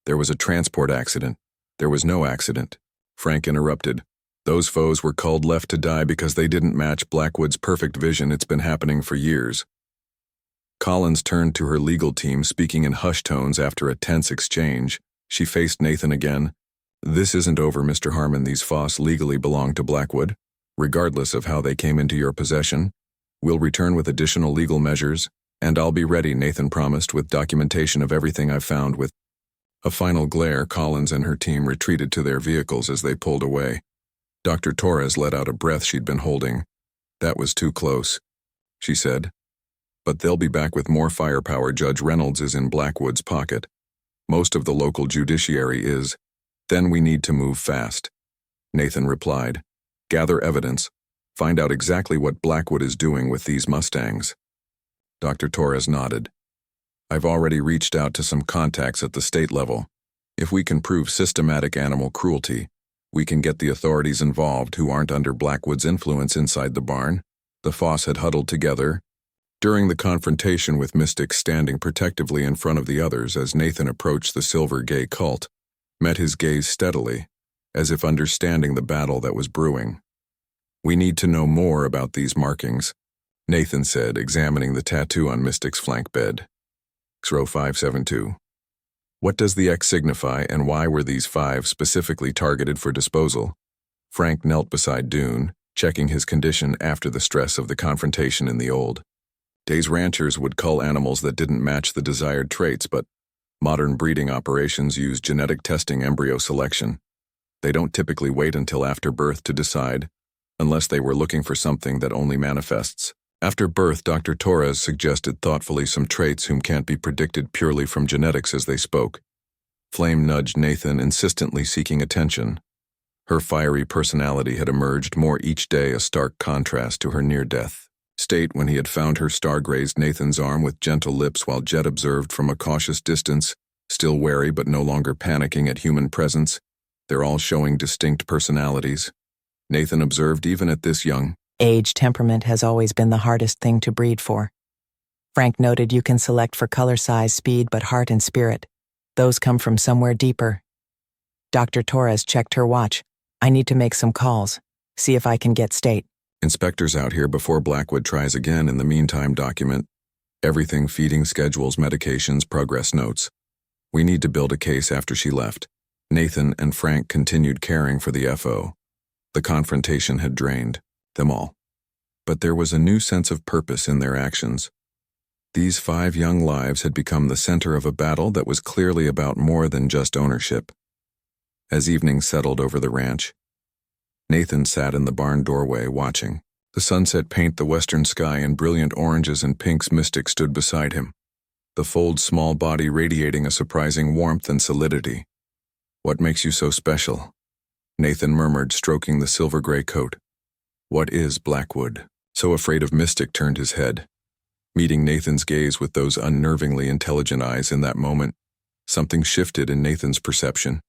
S1: There was a transport accident. There was no accident. Frank interrupted. Those foes were culled, left to die because they didn't match Blackwood's perfect vision. It's been happening for years. Collins turned to her legal team, speaking in hushed tones after a tense exchange. She faced Nathan again. This isn't over, Mr. Harmon. These foss legally belong to Blackwood. Regardless of how they came into your possession, we'll return with additional legal measures, and I'll be ready, Nathan promised, with documentation of everything I've found. With a final glare, Collins and her team retreated to their vehicles as they pulled away. Dr. Torres let out a breath she'd been holding. That was too close, she said. But they'll be back with more firepower. Judge Reynolds is in Blackwood's pocket. Most of the local judiciary is. Then we need to move fast, Nathan replied. Gather evidence. Find out exactly what Blackwood is doing with these Mustangs. Dr. Torres nodded. I've already reached out to some contacts at the state level. If we can prove systematic animal cruelty, we can get the authorities involved who aren't under Blackwood's influence. Inside the barn, the foss had huddled together. During the confrontation, with Mystic standing protectively in front of the others as Nathan approached, the silver gay cult met his gaze steadily, as if understanding the battle that was brewing. We need to know more about these markings, Nathan said, examining the tattoo on Mystic's flank bed. Row 572. What does the X signify, and why were these 5 specifically targeted for disposal? Frank knelt beside Dune, checking his condition after the stress of the confrontation in the old days. Ranchers would cull animals that didn't match the desired traits, but modern breeding operations use genetic testing, embryo selection. They don't typically wait until after birth to decide, unless they were looking for something that only manifests after birth. Dr. Torres suggested thoughtfully some traits whom can't be predicted purely from genetics. As they spoke, Flame nudged Nathan, insistently seeking attention. Her fiery personality had emerged more each day, a stark contrast to her near-death state when he had found her. Star grazed Nathan's arm with gentle lips while Jet observed from a cautious distance, still wary but no longer panicking at human presence. They're all showing distinct personalities, Nathan observed. Even at this young
S2: age, temperament has always been the hardest thing to breed for. Frank noted you can select for color, size, speed, but heart and spirit. Those come from somewhere deeper. Dr. Torres checked her watch. I need to make some calls. See if I can get state.
S1: Inspectors out here before Blackwood tries again. In the meantime, document everything: feeding schedules, medications, progress notes. We need to build a case after she left. Nathan and Frank continued caring for the FO. The confrontation had drained them all. But there was a new sense of purpose in their actions. These 5 young lives had become the center of a battle that was clearly about more than just ownership. As evening settled over the ranch, Nathan sat in the barn doorway watching the sunset paint the western sky in brilliant oranges and pinks. Mystic stood beside him, the fold's small body radiating a surprising warmth and solidity. "What makes you so special?" Nathan murmured, stroking the silver-gray coat. "What is Blackwood?" So afraid of Mystic turned his head, meeting Nathan's gaze with those unnervingly intelligent eyes. In that moment, something shifted in Nathan's perception.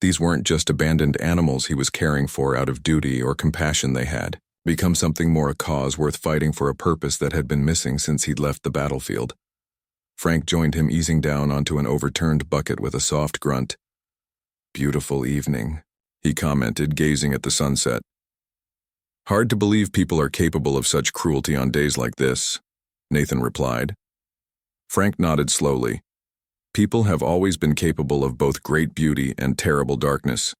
S1: These weren't just abandoned animals he was caring for out of duty or compassion. They had become something more, a cause worth fighting for, a purpose that had been missing since he'd left the battlefield. Frank joined him, easing down onto an overturned bucket with a soft grunt. "Beautiful evening," he commented, gazing at the sunset. "Hard to believe people are capable of such cruelty on days like this," Nathan replied. Frank nodded slowly. "People have always been capable of both great beauty and terrible darkness.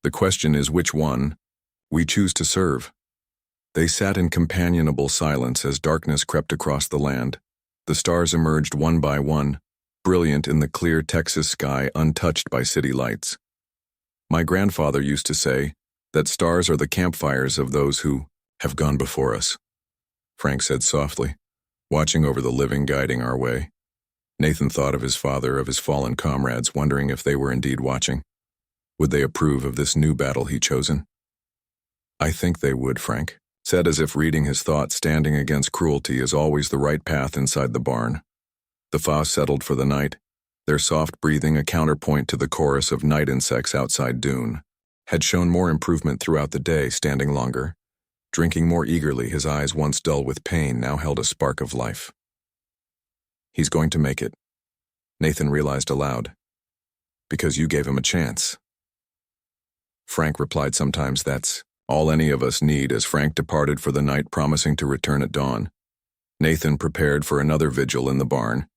S1: The question is which one we choose to serve." They sat in companionable silence as darkness crept across the land. The stars emerged one by one, brilliant in the clear Texas sky, untouched by city lights. "My grandfather used to say that stars are the campfires of those who have gone before us," Frank said softly, watching over the living, guiding our way. Nathan thought of his father, of his fallen comrades, wondering if they were indeed watching. Would they approve of this new battle he'd chosen? "I think they would," Frank said, as if reading his thoughts. Standing against cruelty is always the right path inside the barn. The fa settled for the night, their soft breathing a counterpoint to the chorus of night insects outside Dune. Had shown more improvement throughout the day, standing longer, drinking more eagerly. His eyes, once dull with pain, now held a spark of life. "He's going to make it," Nathan realized aloud. "Because you gave him a chance." Frank replied, "Sometimes that's all any of us need." As Frank departed for the night, promising to return at dawn, Nathan prepared for another vigil in the barn.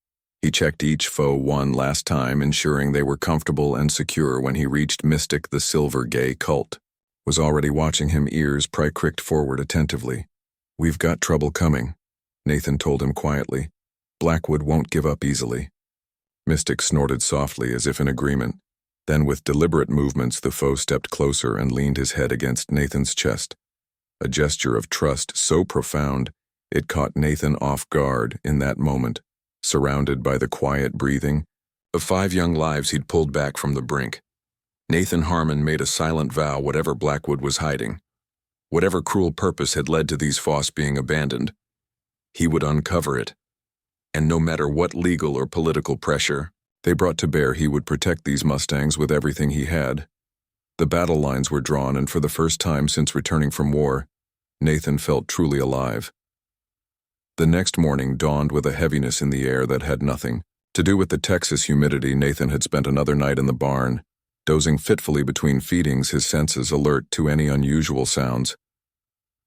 S1: He checked each foe one last time, ensuring they were comfortable and secure. When he reached Mystic, the silver-gay colt was already watching him, ears pricked forward attentively. "We've got trouble coming," Nathan told him quietly. "Blackwood won't give up easily." Mystic snorted softly, as if in agreement. Then, with deliberate movements, the foe stepped closer and leaned his head against Nathan's chest. A gesture of trust so profound, it caught Nathan off guard in that moment. Surrounded by the quiet breathing of 5 young lives he'd pulled back from the brink, Nathan Harmon made a silent vow: whatever Blackwood was hiding, whatever cruel purpose had led to these foss being abandoned, he would uncover it. And no matter what legal or political pressure they brought to bear, he would protect these Mustangs with everything he had. The battle lines were drawn, and for the first time since returning from war, Nathan felt truly alive. The next morning dawned with a heaviness in the air that had nothing to do with the Texas humidity. Nathan had spent another night in the barn, dozing fitfully between feedings, his senses alert to any unusual sounds.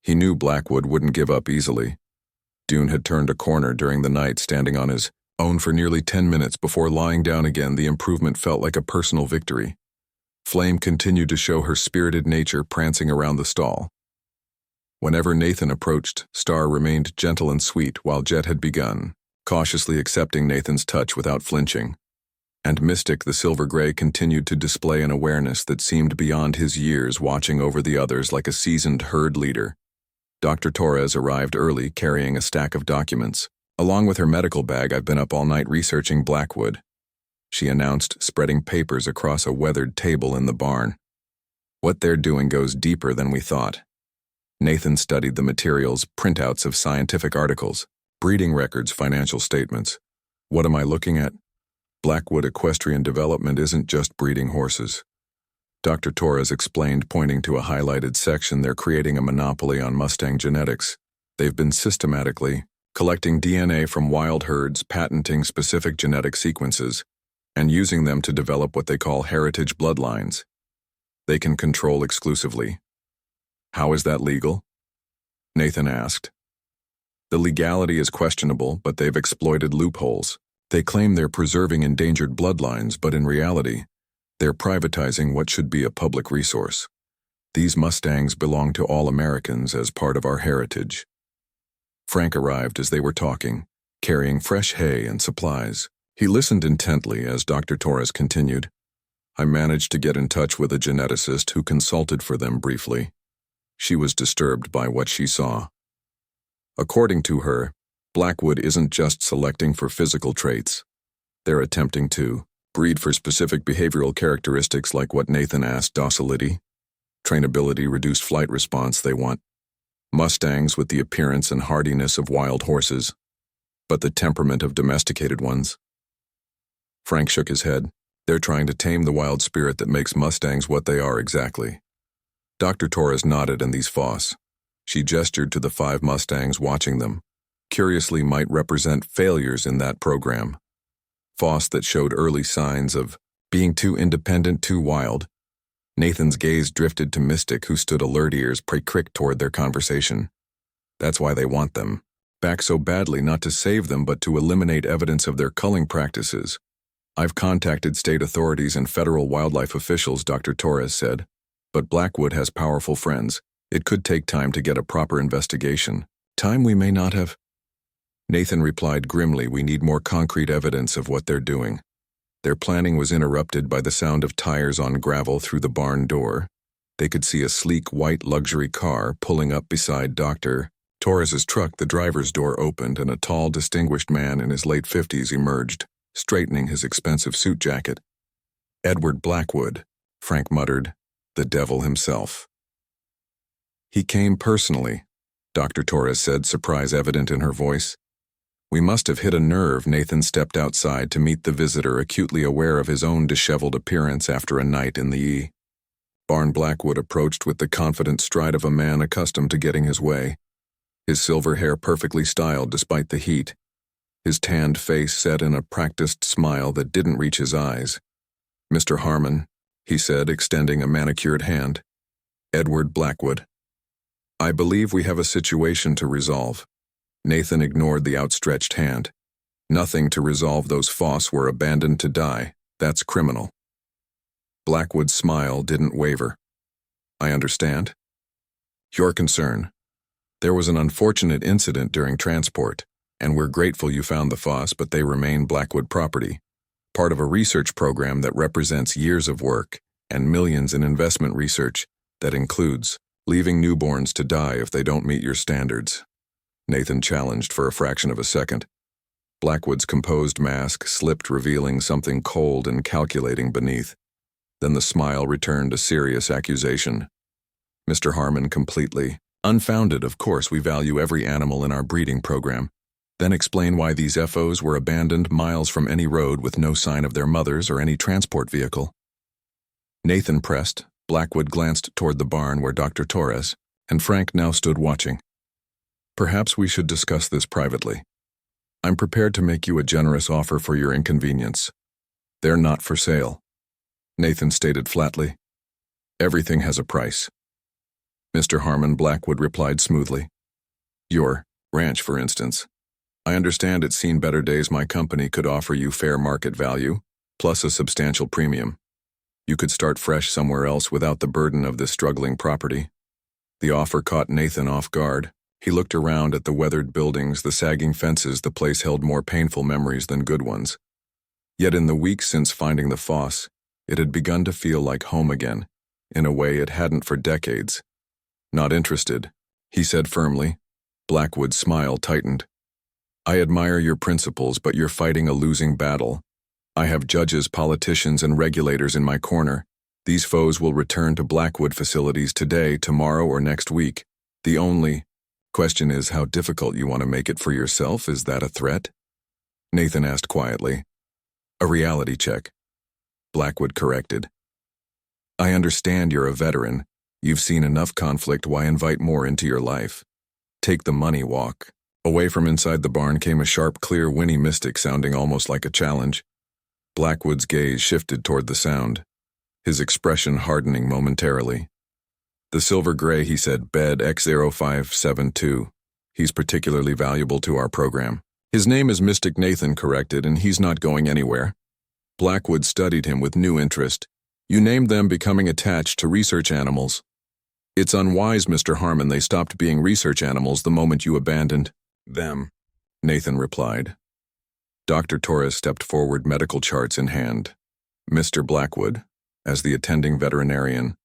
S1: He knew Blackwood wouldn't give up easily. Dune had turned a corner during the night, standing on his own for nearly 10 minutes before lying down again. The improvement felt like a personal victory. Flame continued to show her spirited nature, prancing around the stall. Whenever Nathan approached, Star remained gentle and sweet, while Jet had begun, cautiously accepting Nathan's touch without flinching. And Mystic, the silver-gray, continued to display an awareness that seemed beyond his years, watching over the others like a seasoned herd leader. Dr. Torres arrived early, carrying a stack of documents. "Along with her medical bag, I've been up all night researching Blackwood," she announced, spreading papers across a weathered table in the barn. "What they're doing goes deeper than we thought." Nathan studied the materials, printouts of scientific articles, breeding records, financial statements. "What am I looking at?" "Blackwood Equestrian Development isn't just breeding horses," Dr. Torres explained, pointing to a highlighted section. "They're creating a monopoly on Mustang genetics. They've been systematically collecting DNA from wild herds, patenting specific genetic sequences, and using them to develop what they call heritage bloodlines. They can control exclusively. How is that legal? Nathan asked. The legality is questionable, but they've exploited loopholes. They claim they're preserving endangered bloodlines, but in reality, they're privatizing what should be a public resource. These Mustangs belong to all Americans as part of our heritage. Frank arrived as they were talking, carrying fresh hay and supplies. He listened intently as Dr. Torres continued. I managed to get in touch with a geneticist who consulted for them briefly. She was disturbed by what she saw. According to her, Blackwood isn't just selecting for physical traits. They're attempting to breed for specific behavioral characteristics like what Nathan asked: docility, trainability, reduced flight response. They want Mustangs with the appearance and hardiness of wild horses, but the temperament of domesticated ones. Frank shook his head. They're trying to tame the wild spirit that makes Mustangs what they are exactly. Dr. Torres nodded, and these foss, she gestured to the 5 Mustangs watching them, curiously might represent failures in that program. Foss that showed early signs of being too independent, too wild. Nathan's gaze drifted to Mystic, who stood alert, ears pricked toward their conversation. That's why they want them back so badly, not to save them, but to eliminate evidence of their culling practices. I've contacted state authorities and federal wildlife officials, Dr. Torres said, but Blackwood has powerful friends. It could take time to get a proper investigation. Time we may not have. Nathan replied grimly, we need more concrete evidence of what they're doing. Their planning was interrupted by the sound of tires on gravel through the barn door. They could see a sleek white luxury car pulling up beside Dr. Torres's truck. The driver's door opened and a tall, distinguished man in his late 50s emerged, straightening his expensive suit jacket. Edward Blackwood, Frank muttered, the devil himself. He came personally, Dr. Torres said, surprise evident in her voice. We must have hit a nerve. Nathan stepped outside to meet the visitor, acutely aware of his own disheveled appearance after a night in the barn. Blackwood approached with the confident stride of a man accustomed to getting his way, his silver hair perfectly styled despite the heat, his tanned face set in a practiced smile that didn't reach his eyes. Mr. Harmon, he said, extending a manicured hand. Edward Blackwood. I believe we have a situation to resolve. Nathan ignored the outstretched hand. Nothing to resolve. Those foss were abandoned to die. That's criminal. Blackwood's smile didn't waver. I understand your concern. There was an unfortunate incident during transport, and we're grateful you found the foss, but they remain Blackwood property, part of a research program that represents years of work and millions in investment research that includes leaving newborns to die if they don't meet your standards. Nathan challenged for a fraction of a second. Blackwood's composed mask slipped, revealing something cold and calculating beneath. Then the smile returned, a serious accusation. Mr. Harmon, completely unfounded. Of course, we value every animal in our breeding program. Then explain why these FOs were abandoned miles from any road with no sign of their mothers or any transport vehicle. Nathan pressed. Blackwood glanced toward the barn where Dr. Torres and Frank now stood watching. Perhaps we should discuss this privately. I'm prepared to make you a generous offer for your inconvenience. They're not for sale, Nathan stated flatly. Everything has a price. Mr. Harmon, Blackwood replied smoothly. Your ranch, for instance. I understand it's seen better days. My company could offer you fair market value, plus a substantial premium. You could start fresh somewhere else without the burden of this struggling property. The offer caught Nathan off guard. He looked around at the weathered buildings, the sagging fences. The place held more painful memories than good ones. Yet in the weeks since finding the foss, it had begun to feel like home again, in a way it hadn't for decades. Not interested, he said firmly. Blackwood's smile tightened. I admire your principles, but you're fighting a losing battle. I have judges, politicians, and regulators in my corner. These foes will return to Blackwood facilities today, tomorrow, or next week. The only question is how difficult you want to make it for yourself. Is that a threat? Nathan asked quietly. A reality check, Blackwood corrected. I understand you're a veteran. You've seen enough conflict. Why invite more into your life? Take the money walk. Away from inside the barn came a sharp, clear whinny, Mystic sounding almost like a challenge. Blackwood's gaze shifted toward the sound, his expression hardening momentarily. "The silver gray," he said, "bed X0572. He's particularly valuable to our program." "His name is Mystic," Nathan corrected, "and he's not going anywhere." Blackwood studied him with new interest. "You named them becoming attached to research animals." "It's unwise, Mr. Harmon. They stopped being research animals the moment you abandoned them," Nathan replied. Dr. Torres stepped forward, medical charts in hand. "Mr. Blackwood, as the attending veterinarian,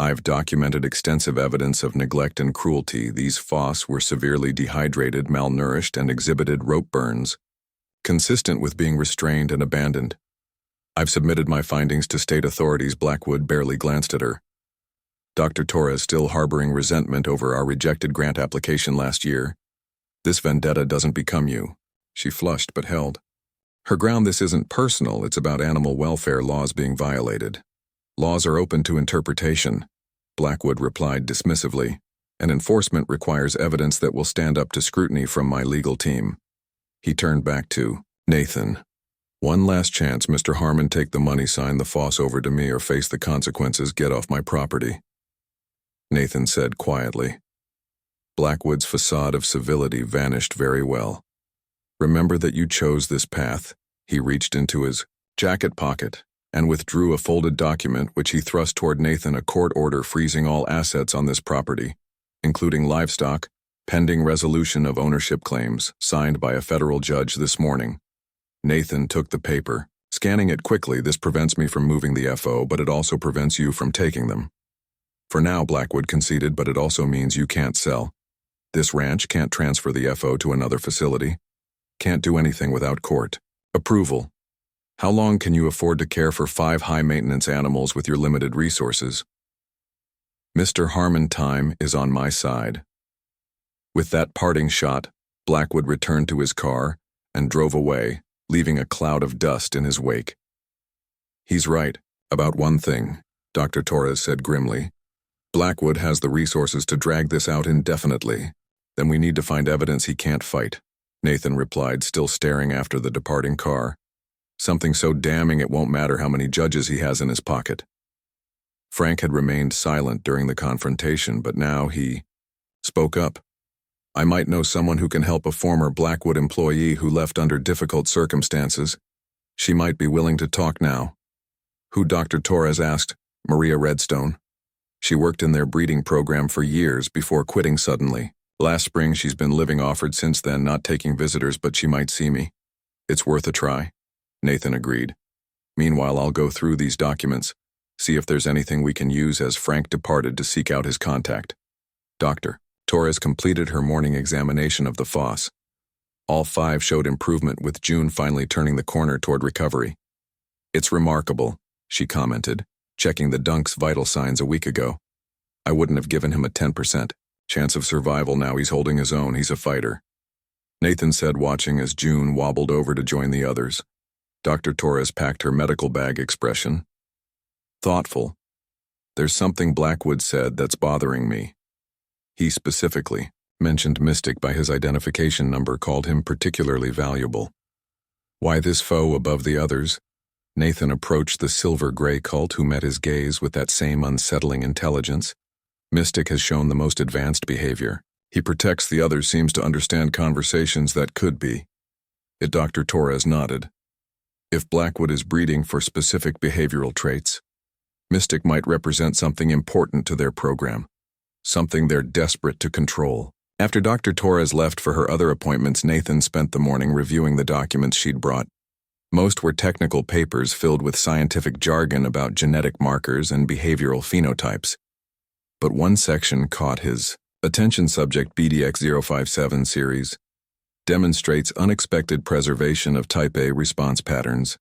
S1: I've documented extensive evidence of neglect and cruelty. These foss were severely dehydrated, malnourished, and exhibited rope burns, consistent with being restrained and abandoned. I've submitted my findings to state authorities." Blackwood barely glanced at her. Dr. Torres, still harboring resentment over our rejected grant application last year. "This vendetta doesn't become you." She flushed but held her ground. "This isn't personal. It's about animal welfare laws being violated." "Laws are open to interpretation," Blackwood replied dismissively, "and enforcement requires evidence that will stand up to scrutiny from my legal team." He turned back to Nathan. "One last chance, Mr. Harmon. Take the money, sign the foss over to me, or face the consequences. Get off my property," Nathan said quietly. Blackwood's facade of civility vanished very well. "Remember that you chose this path." He reached into his jacket pocket and withdrew a folded document which he thrust toward Nathan, "a court order freezing all assets on this property, including livestock, pending resolution of ownership claims, signed by a federal judge this morning." Nathan took the paper, scanning it quickly. "This prevents me from moving the FO, but it also prevents you from taking them." "For now," Blackwood conceded, "but it also means you can't sell. This ranch can't transfer the FO to another facility. Can't do anything without court approval. How long can you afford to care for 5 high-maintenance animals with your limited resources?" "Mr. Harmon, time is on my side." With that parting shot, Blackwood returned to his car and drove away, leaving a cloud of dust in his wake. "He's right about one thing," Dr. Torres said grimly. "Blackwood has the resources to drag this out indefinitely. Then we need to find evidence he can't fight," Nathan replied, still staring after the departing car. "Something so damning it won't matter how many judges he has in his pocket." Frank had remained silent during the confrontation, but now he spoke up. "I might know someone who can help, a former Blackwood employee who left under difficult circumstances. She might be willing to talk now." "Who?" Dr. Torres asked. "Maria Redstone. She worked in their breeding program for years before quitting suddenly. Last spring she's been living offered since then, not taking visitors, but she might see me." "It's worth a try," Nathan agreed. "Meanwhile, I'll go through these documents, see if there's anything we can use," as Frank departed to seek out his contact. Dr. Torres completed her morning examination of the foss. All 5 showed improvement, with June finally turning the corner toward recovery. "It's remarkable," she commented, checking the dunk's vital signs a week ago. "I wouldn't have given him a 10% chance of survival. Now he's holding his own. He's a fighter," Nathan said, watching as June wobbled over to join the others. Dr. Torres packed her medical bag, expression thoughtful. "There's something Blackwood said that's bothering me." He specifically mentioned Mystic by his identification number, called him particularly valuable. Why this foe above the others? Nathan approached the silver-gray cult, who met his gaze with that same unsettling intelligence. "Mystic has shown the most advanced behavior. He protects the others, seems to understand conversations that could be." Dr. Torres nodded. "If Blackwood is breeding for specific behavioral traits, Mystic might represent something important to their program, something they're desperate to control." After Dr. Torres left for her other appointments, Nathan spent the morning reviewing the documents she'd brought. Most were technical papers filled with scientific jargon about genetic markers and behavioral phenotypes. But one section caught his attention. Subject BDX057 series demonstrates unexpected preservation of type A response patterns,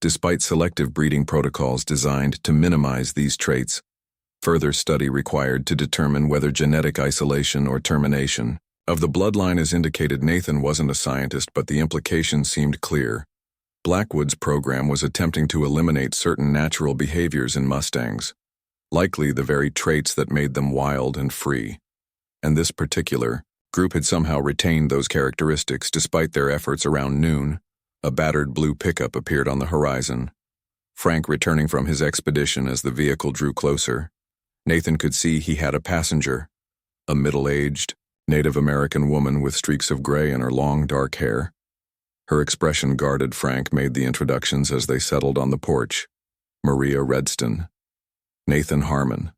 S1: despite selective breeding protocols designed to minimize these traits. Further study required to determine whether genetic isolation or termination of the bloodline is indicated. Nathan wasn't a scientist, but the implication seemed clear. Blackwood's program was attempting to eliminate certain natural behaviors in Mustangs, likely the very traits that made them wild and free. And this particular Group had somehow retained those characteristics despite their efforts. Around noon, a battered blue pickup appeared on the horizon. Frank returning from his expedition. As the vehicle drew closer, Nathan could see he had a passenger, a middle-aged, Native American woman with streaks of gray in her long, dark hair. Her expression guarded. Frank made the introductions as they settled on the porch. Maria Redston. Nathan Harmon.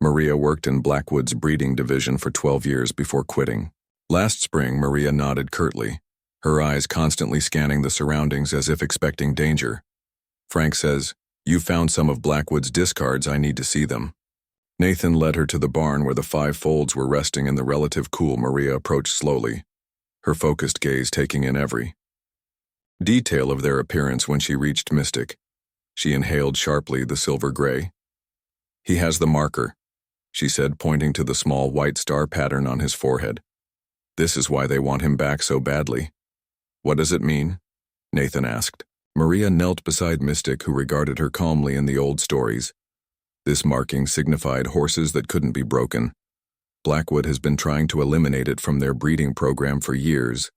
S1: Maria worked in Blackwood's breeding division for 12 years before quitting. Last spring, Maria nodded curtly, her eyes constantly scanning the surroundings as if expecting danger. Frank says, "You found some of Blackwood's discards. I need to see them." Nathan led her to the barn where the 5 foals were resting in the relative cool. Maria approached slowly, her focused gaze taking in every detail of their appearance. When she reached Mystic, she inhaled sharply the silver gray. "He has the marker," she said, pointing to the small white star pattern on his forehead. "This is why they want him back so badly." "What does it mean?" Nathan asked. Maria knelt beside Mystic, who regarded her calmly. In the old stories, this marking signified horses that couldn't be broken. Blackwood has been trying to eliminate it from their breeding program for years.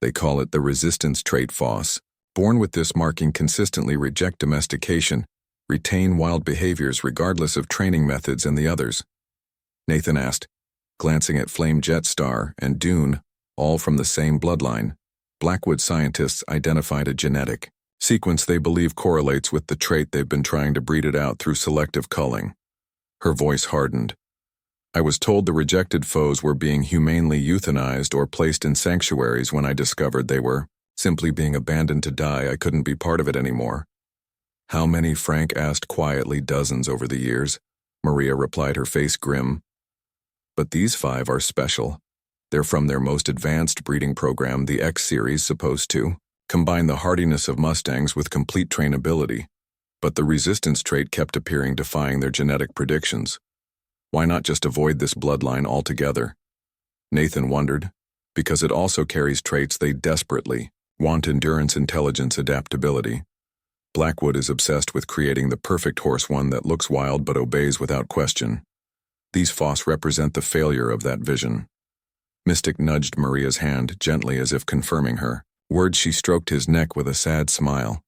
S1: They call it the resistance trait. Foss, born with this marking, consistently reject domestication, retain wild behaviors regardless of training methods and the others. Nathan asked, glancing at Flame Jetstar and Dune, all from the same bloodline. Blackwood scientists identified a genetic sequence they believe correlates with the trait. They've been trying to breed it out through selective culling. Her voice hardened. "I was told the rejected foes were being humanely euthanized or placed in sanctuaries. When I discovered they were simply being abandoned to die, I couldn't be part of it anymore." "How many?" Frank asked quietly. "Dozens over the years," Maria replied, her face grim. "But these 5 are special. They're from their most advanced breeding program, the X series, supposed to combine the hardiness of Mustangs with complete trainability. But the resistance trait kept appearing, defying their genetic predictions. Why not just avoid this bloodline altogether?" Nathan wondered. "Because it also carries traits they desperately want: endurance, intelligence, adaptability. Blackwood is obsessed with creating the perfect horse, one that looks wild but obeys without question. These Foss represent the failure of that vision." Mystic nudged Maria's hand gently as if confirming her words. She stroked his neck with a sad smile.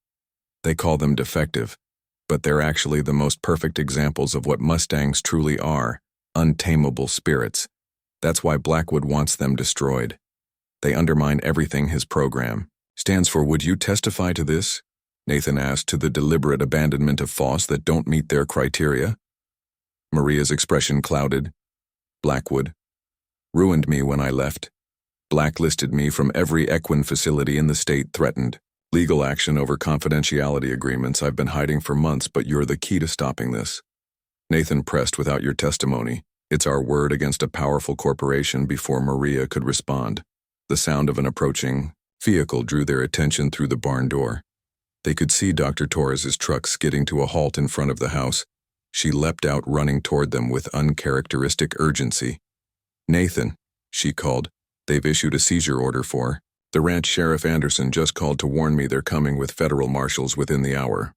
S1: "They call them defective, but they're actually the most perfect examples of what Mustangs truly are: untamable spirits. That's why Blackwood wants them destroyed. They undermine everything his program stands for." "Would you testify to this?" Nathan asked. "To the deliberate abandonment of Foss that don't meet their criteria?" Maria's expression clouded. "Blackwood ruined me when I left. Blacklisted me from every equine facility in the state, threatened legal action over confidentiality agreements I've been hiding for months. But you're the key to stopping this." Nathan pressed. "Without your testimony, it's our word against a powerful corporation." Before Maria could respond, the sound of an approaching vehicle drew their attention through the barn door. They could see Dr. Torres's truck skidding to a halt in front of the house. She leapt out, running toward them with uncharacteristic urgency. "Nathan," she called, "they've issued a seizure order for the ranch. Sheriff Anderson just called to warn me they're coming with federal marshals within the hour."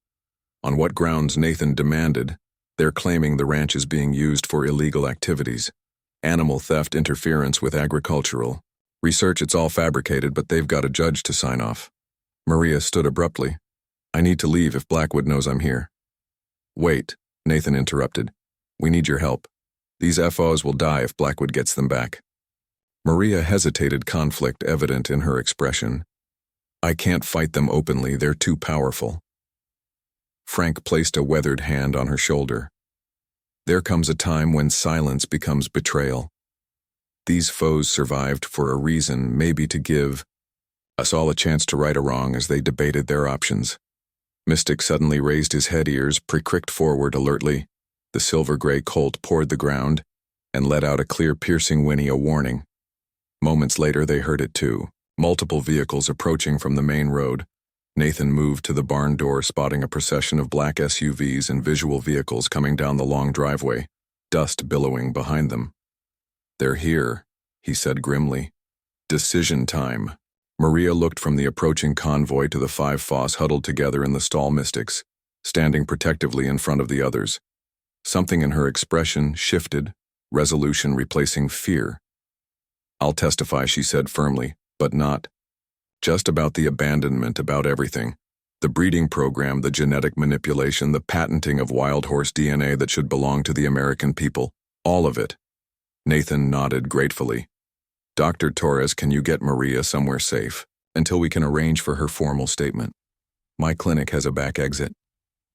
S1: "On what grounds?" Nathan demanded. "They're claiming the ranch is being used for illegal activities. Animal theft, interference with agricultural research. It's all fabricated, but they've got a judge to sign off." Maria stood abruptly. "I need to leave if Blackwood knows I'm here." "Wait," Nathan interrupted. "We need your help. These FOs will die if Blackwood gets them back." Maria hesitated, conflict evident in her expression. "I can't fight them openly. They're too powerful." Frank placed a weathered hand on her shoulder. "There comes a time when silence becomes betrayal. These foes survived for a reason, maybe to give us all a chance to right a wrong." As they debated their options, Mystic suddenly raised his head, ears pricked forward alertly. The silver-gray colt poured the ground and let out a clear, piercing whinny, a warning. Moments later, they heard it too. Multiple vehicles approaching from the main road. Nathan moved to the barn door, spotting a procession of black SUVs and visual vehicles coming down the long driveway, dust billowing behind them. "They're here," he said grimly. "Decision time." Maria looked from the approaching convoy to the 5 Foss huddled together in the stall. Mystics, standing protectively in front of the others. Something in her expression shifted, resolution replacing fear. I'll testify, she said firmly, but not just about the abandonment, about everything. The breeding program, the genetic manipulation, the patenting of wild horse DNA that should belong to the American people. All of it. Nathan nodded gratefully. Dr. Torres, can you get Maria somewhere safe until we can arrange for her formal statement? My clinic has a back exit.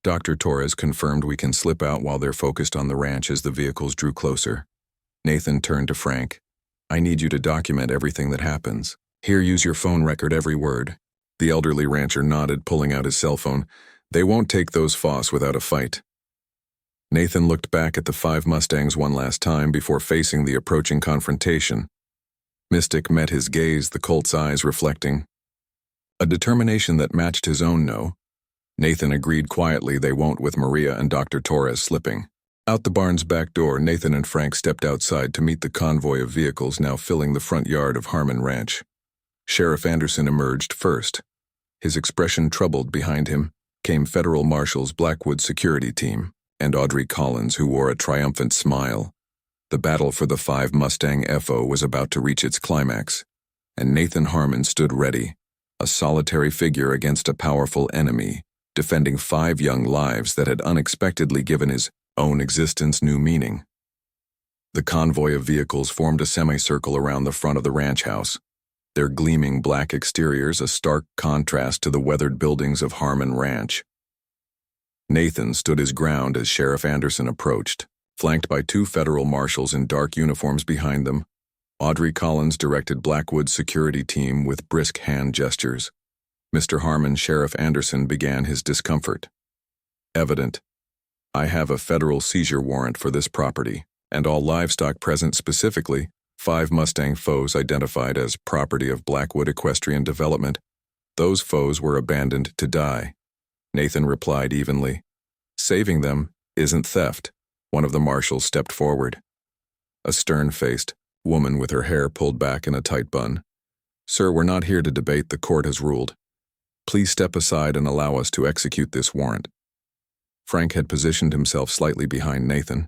S1: Dr. Torres confirmed we can slip out while they're focused on the ranch as the vehicles drew closer. Nathan turned to Frank. I need you to document everything that happens. Here, use your phone, record every word. The elderly rancher nodded, pulling out his cell phone. They won't take those Foss without a fight. Nathan looked back at the 5 Mustangs one last time before facing the approaching confrontation. Mystic met his gaze, the colt's eyes reflecting a determination that matched his own. No. Nathan agreed quietly they won't, with Maria and Dr. Torres slipping out the barn's back door. Nathan and Frank stepped outside to meet the convoy of vehicles now filling the front yard of Harmon Ranch. Sheriff Anderson emerged first. His expression troubled. Behind him came Federal Marshal's Blackwood security team and Audrey Collins, who wore a triumphant smile. The battle for the 5 Mustang FO was about to reach its climax, and Nathan Harmon stood ready, a solitary figure against a powerful enemy, defending 5 young lives that had unexpectedly given his own existence new meaning. The convoy of vehicles formed a semicircle around the front of the ranch house, their gleaming black exteriors a stark contrast to the weathered buildings of Harmon Ranch. Nathan stood his ground as Sheriff Anderson approached, flanked by 2 federal marshals in dark uniforms behind them. Audrey Collins directed Blackwood's security team with brisk hand gestures. Mr. Harmon, Sheriff Anderson began his discomfort. Evident. I have a federal seizure warrant for this property, and all livestock present, specifically 5 Mustang foals identified as property of Blackwood Equestrian Development. Those foals were abandoned to die. Nathan replied evenly. Saving them isn't theft. One of the marshals stepped forward. A stern-faced woman with her hair pulled back in a tight bun. Sir, we're not here to debate. The court has ruled. Please step aside and allow us to execute this warrant. Frank had positioned himself slightly behind Nathan,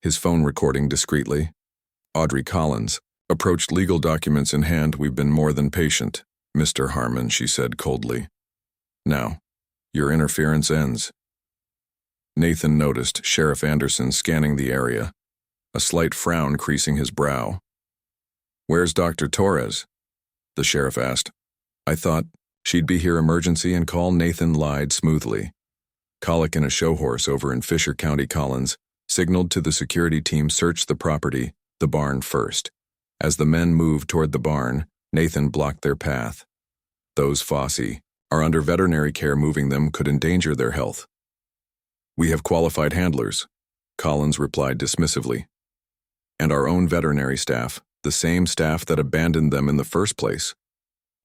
S1: his phone recording discreetly. Audrey Collins approached, legal documents in hand. We've been more than patient, Mr. Harmon, she said coldly. Now, your interference ends. Nathan noticed Sheriff Anderson scanning the area, a slight frown creasing his brow. Where's Dr. Torres? The sheriff asked. I thought she'd be here. Emergency and call. Nathan lied smoothly. Colic in a show horse over in Fisher County. Collins signaled to the security team search the property, the barn first. As the men moved toward the barn, Nathan blocked their path. Those Fossey are under veterinary care. Moving them could endanger their health. We have qualified handlers, Collins replied dismissively. And our own veterinary staff, the same staff that abandoned them in the first place.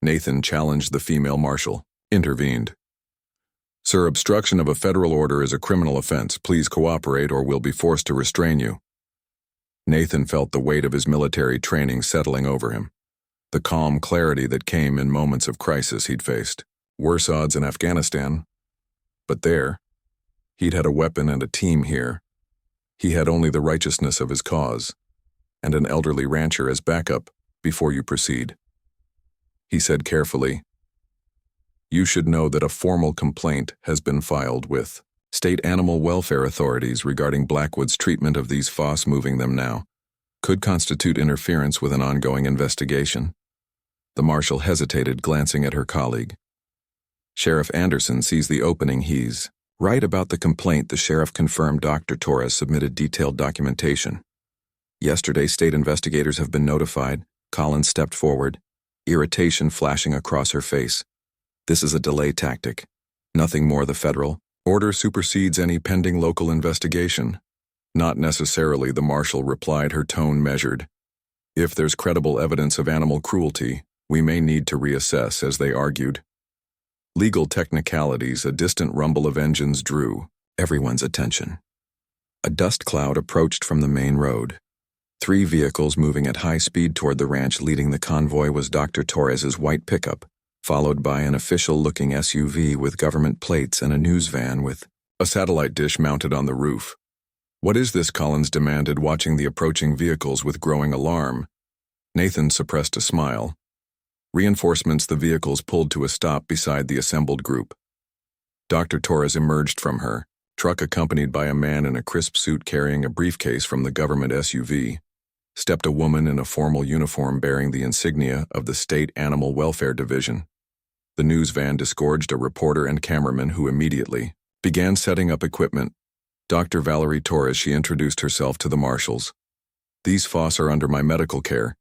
S1: Nathan challenged. The female marshal intervened. Sir, obstruction of a federal order is a criminal offense. Please cooperate or we'll be forced to restrain you. Nathan felt the weight of his military training settling over him, the calm clarity that came in moments of crisis he'd faced. Worse odds in Afghanistan. But there, he'd had a weapon and a team here. He had only the righteousness of his cause, and an elderly rancher as backup. Before you proceed, he said carefully, you should know that a formal complaint has been filed with state animal welfare authorities regarding Blackwood's treatment of these Foss. Moving them now could constitute interference with an ongoing investigation. The marshal hesitated, glancing at her colleague. Sheriff Anderson sees the opening. He's right about the complaint. The sheriff confirmed. Dr. Torres submitted detailed documentation. Yesterday, state investigators have been notified. Collins stepped forward, irritation flashing across her face. This is a delay tactic. Nothing more. The federal order supersedes any pending local investigation. Not necessarily, the marshal replied, her tone measured. If there's credible evidence of animal cruelty, we may need to reassess, as they argued. Legal technicalities. A distant rumble of engines drew everyone's attention. A dust cloud approached from the main road. 3 vehicles moving at high speed toward the ranch. Leading the convoy was Dr. Torres's white pickup, followed by an official-looking SUV with government plates and a news van with a satellite dish mounted on the roof. What is this? Collins demanded, watching the approaching vehicles with growing alarm. Nathan suppressed a smile. Reinforcements the vehicles pulled to a stop beside the assembled group. Dr. Torres emerged from her, truck accompanied by a man in a crisp suit carrying a briefcase from the government SUV. Stepped a woman in a formal uniform bearing the insignia of the State Animal Welfare Division. The news van disgorged a reporter and cameraman who immediately began setting up equipment. Dr. Valerie Torres, she introduced herself to the marshals. These FOS are under my medical care.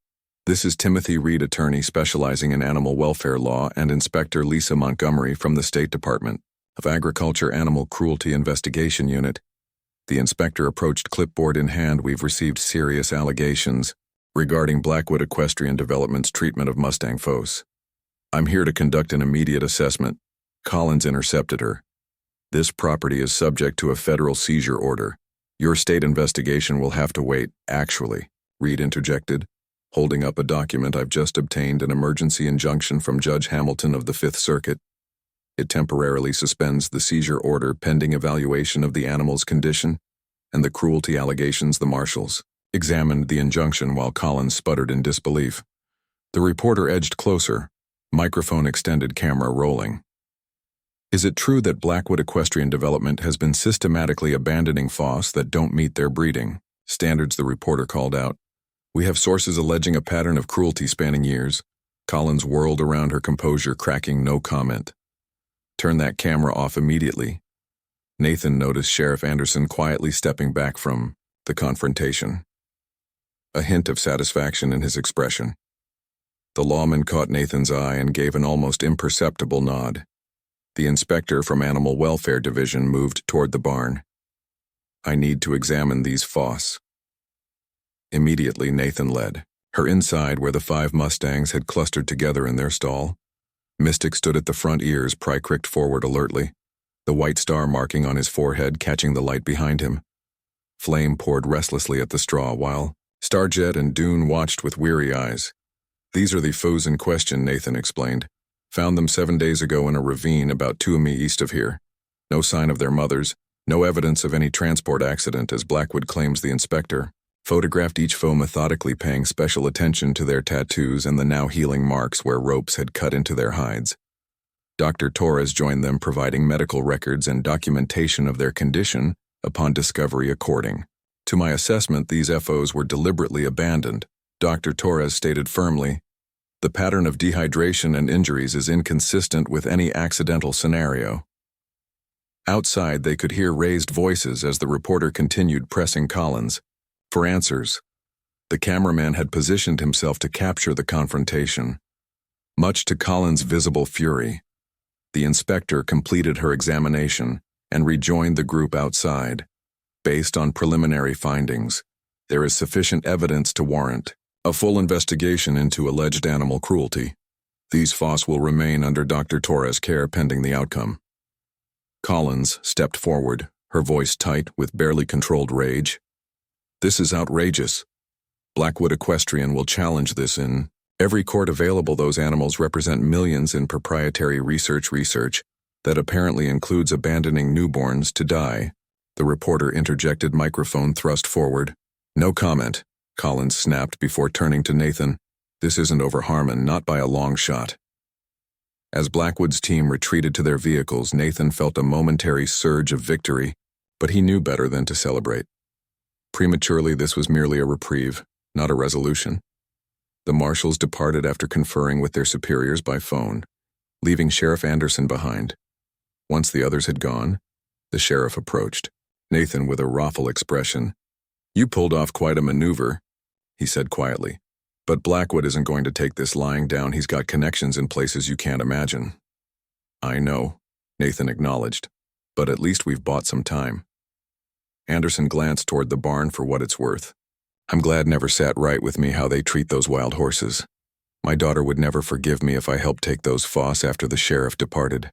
S1: This is Timothy Reed, attorney specializing in animal welfare law, and Inspector Lisa Montgomery from the State Department of Agriculture Animal Cruelty Investigation Unit. The inspector approached, clipboard in hand. We've received serious allegations regarding Blackwood Equestrian Development's treatment of Mustang foals. I'm here to conduct an immediate assessment. Collins intercepted her. This property is subject to a federal seizure order. Your state investigation will have to wait. Actually, Reed interjected, holding up a document. I've just obtained an emergency injunction from Judge Hamilton of the Fifth Circuit. It temporarily suspends the seizure order pending evaluation of the animal's condition and the cruelty allegations. The marshals examined the injunction while Collins sputtered in disbelief. The reporter edged closer, microphone extended, camera rolling. Is it true that Blackwood Equestrian Development has been systematically abandoning FOS that don't meet their breeding standards? The reporter called out. We have sources alleging a pattern of cruelty spanning years. Collins whirled around, her composure cracking. No comment. Turn that camera off immediately. Nathan noticed Sheriff Anderson quietly stepping back from the confrontation. A hint of satisfaction in his expression. The lawman caught Nathan's eye and gave an almost imperceptible nod. The inspector from Animal Welfare Division moved toward the barn. I need to examine these FOS. Immediately, Nathan led her inside where the 5 Mustangs had clustered together in their stall. Mystic stood at the front, ears pricked forward alertly, the white star marking on his forehead catching the light behind him. Flame poured restlessly at the straw while Starjet and Dune watched with weary eyes. These are the foes in question, Nathan explained. Found them 7 days ago in a ravine about 2 mi east of here. No sign of their mothers, no evidence of any transport accident, as Blackwood claims. The inspector photographed each foe methodically, paying special attention to their tattoos and the now healing marks where ropes had cut into their hides. Dr. Torres joined them, providing medical records and documentation of their condition upon discovery. According to my assessment, these FOs were deliberately abandoned, Dr. Torres stated firmly. The pattern of dehydration and injuries is inconsistent with any accidental scenario. Outside, they could hear raised voices as the reporter continued, pressing Collins for answers. The cameraman had positioned himself to capture the confrontation. Much to Collins' visible fury, the inspector completed her examination and rejoined the group outside. Based on preliminary findings, there is sufficient evidence to warrant a full investigation into alleged animal cruelty. These FOS will remain under Dr. Torres' care pending the outcome. Collins stepped forward, her voice tight with barely controlled rage. This is outrageous. Blackwood Equestrian will challenge this in every court available. Those animals represent millions in proprietary research that apparently includes abandoning newborns to die. The reporter interjected, microphone thrust forward. No comment, Collins snapped before turning to Nathan. This isn't over Harmon, not by a long shot. As Blackwood's team retreated to their vehicles, Nathan felt a momentary surge of victory, but he knew better than to celebrate. Prematurely, this was merely a reprieve, not a resolution. The marshals departed after conferring with their superiors by phone, leaving Sheriff Anderson behind. Once the others had gone, the sheriff approached Nathan with a wrathful expression. You pulled off quite a maneuver, he said quietly. But Blackwood isn't going to take this lying down. He's got connections in places you can't imagine. I know, Nathan acknowledged, but at least we've bought some time. Anderson glanced toward the barn for what it's worth. I'm glad never sat right with me how they treat those wild horses. My daughter would never forgive me if I helped take those FOS after the sheriff departed.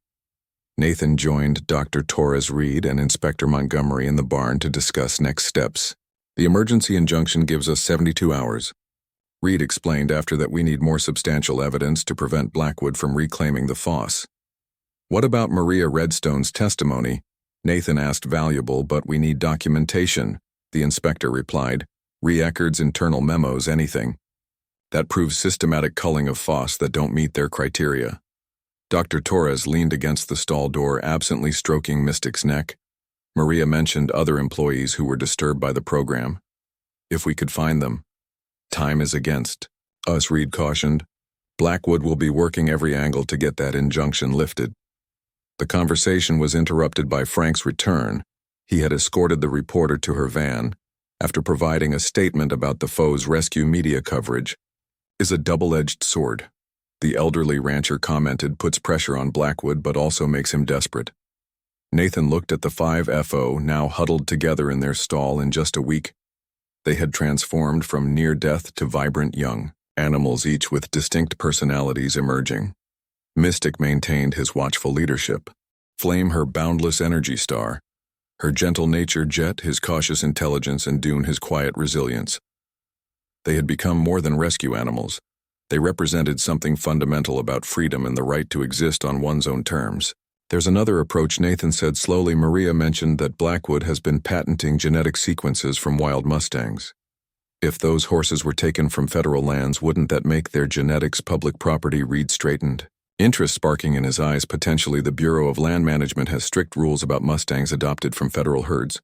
S1: Nathan joined Dr. Torres Reed and Inspector Montgomery in the barn to discuss next steps. The emergency injunction gives us 72 hours. Reed explained after that we need more substantial evidence to prevent Blackwood from reclaiming the FOS. What about Maria Redstone's testimony? Nathan asked. Valuable, but we need documentation, the inspector replied. Records, internal memos, anything. That proves systematic culling of foss that don't meet their criteria. Dr. Torres leaned against the stall door, absently stroking Mystic's neck. Maria mentioned other employees who were disturbed by the program. If we could find them. Time is against us, Reed cautioned. Blackwood will be working every angle to get that injunction lifted. The conversation was interrupted by Frank's return. He had escorted the reporter to her van. After providing a statement about the foe's rescue, media coverage is a double-edged sword. The elderly rancher commented, puts pressure on Blackwood but also makes him desperate. Nathan looked at the 5 FO now huddled together in their stall. In just a week, they had transformed from near death to vibrant young animals, each with distinct personalities emerging. Mystic maintained his watchful leadership. Flame, her boundless energy star. Her gentle nature, Jet, his cautious intelligence, and Dune, his quiet resilience. They had become more than rescue animals. They represented something fundamental about freedom and the right to exist on one's own terms. There's another approach, Nathan said slowly. Maria mentioned that Blackwood has been patenting genetic sequences from wild Mustangs. If those horses were taken from federal lands, wouldn't that make their genetics public property? Reed straightened, interest sparking in his eyes. Potentially. The Bureau of Land Management has strict rules about Mustangs adopted from federal herds.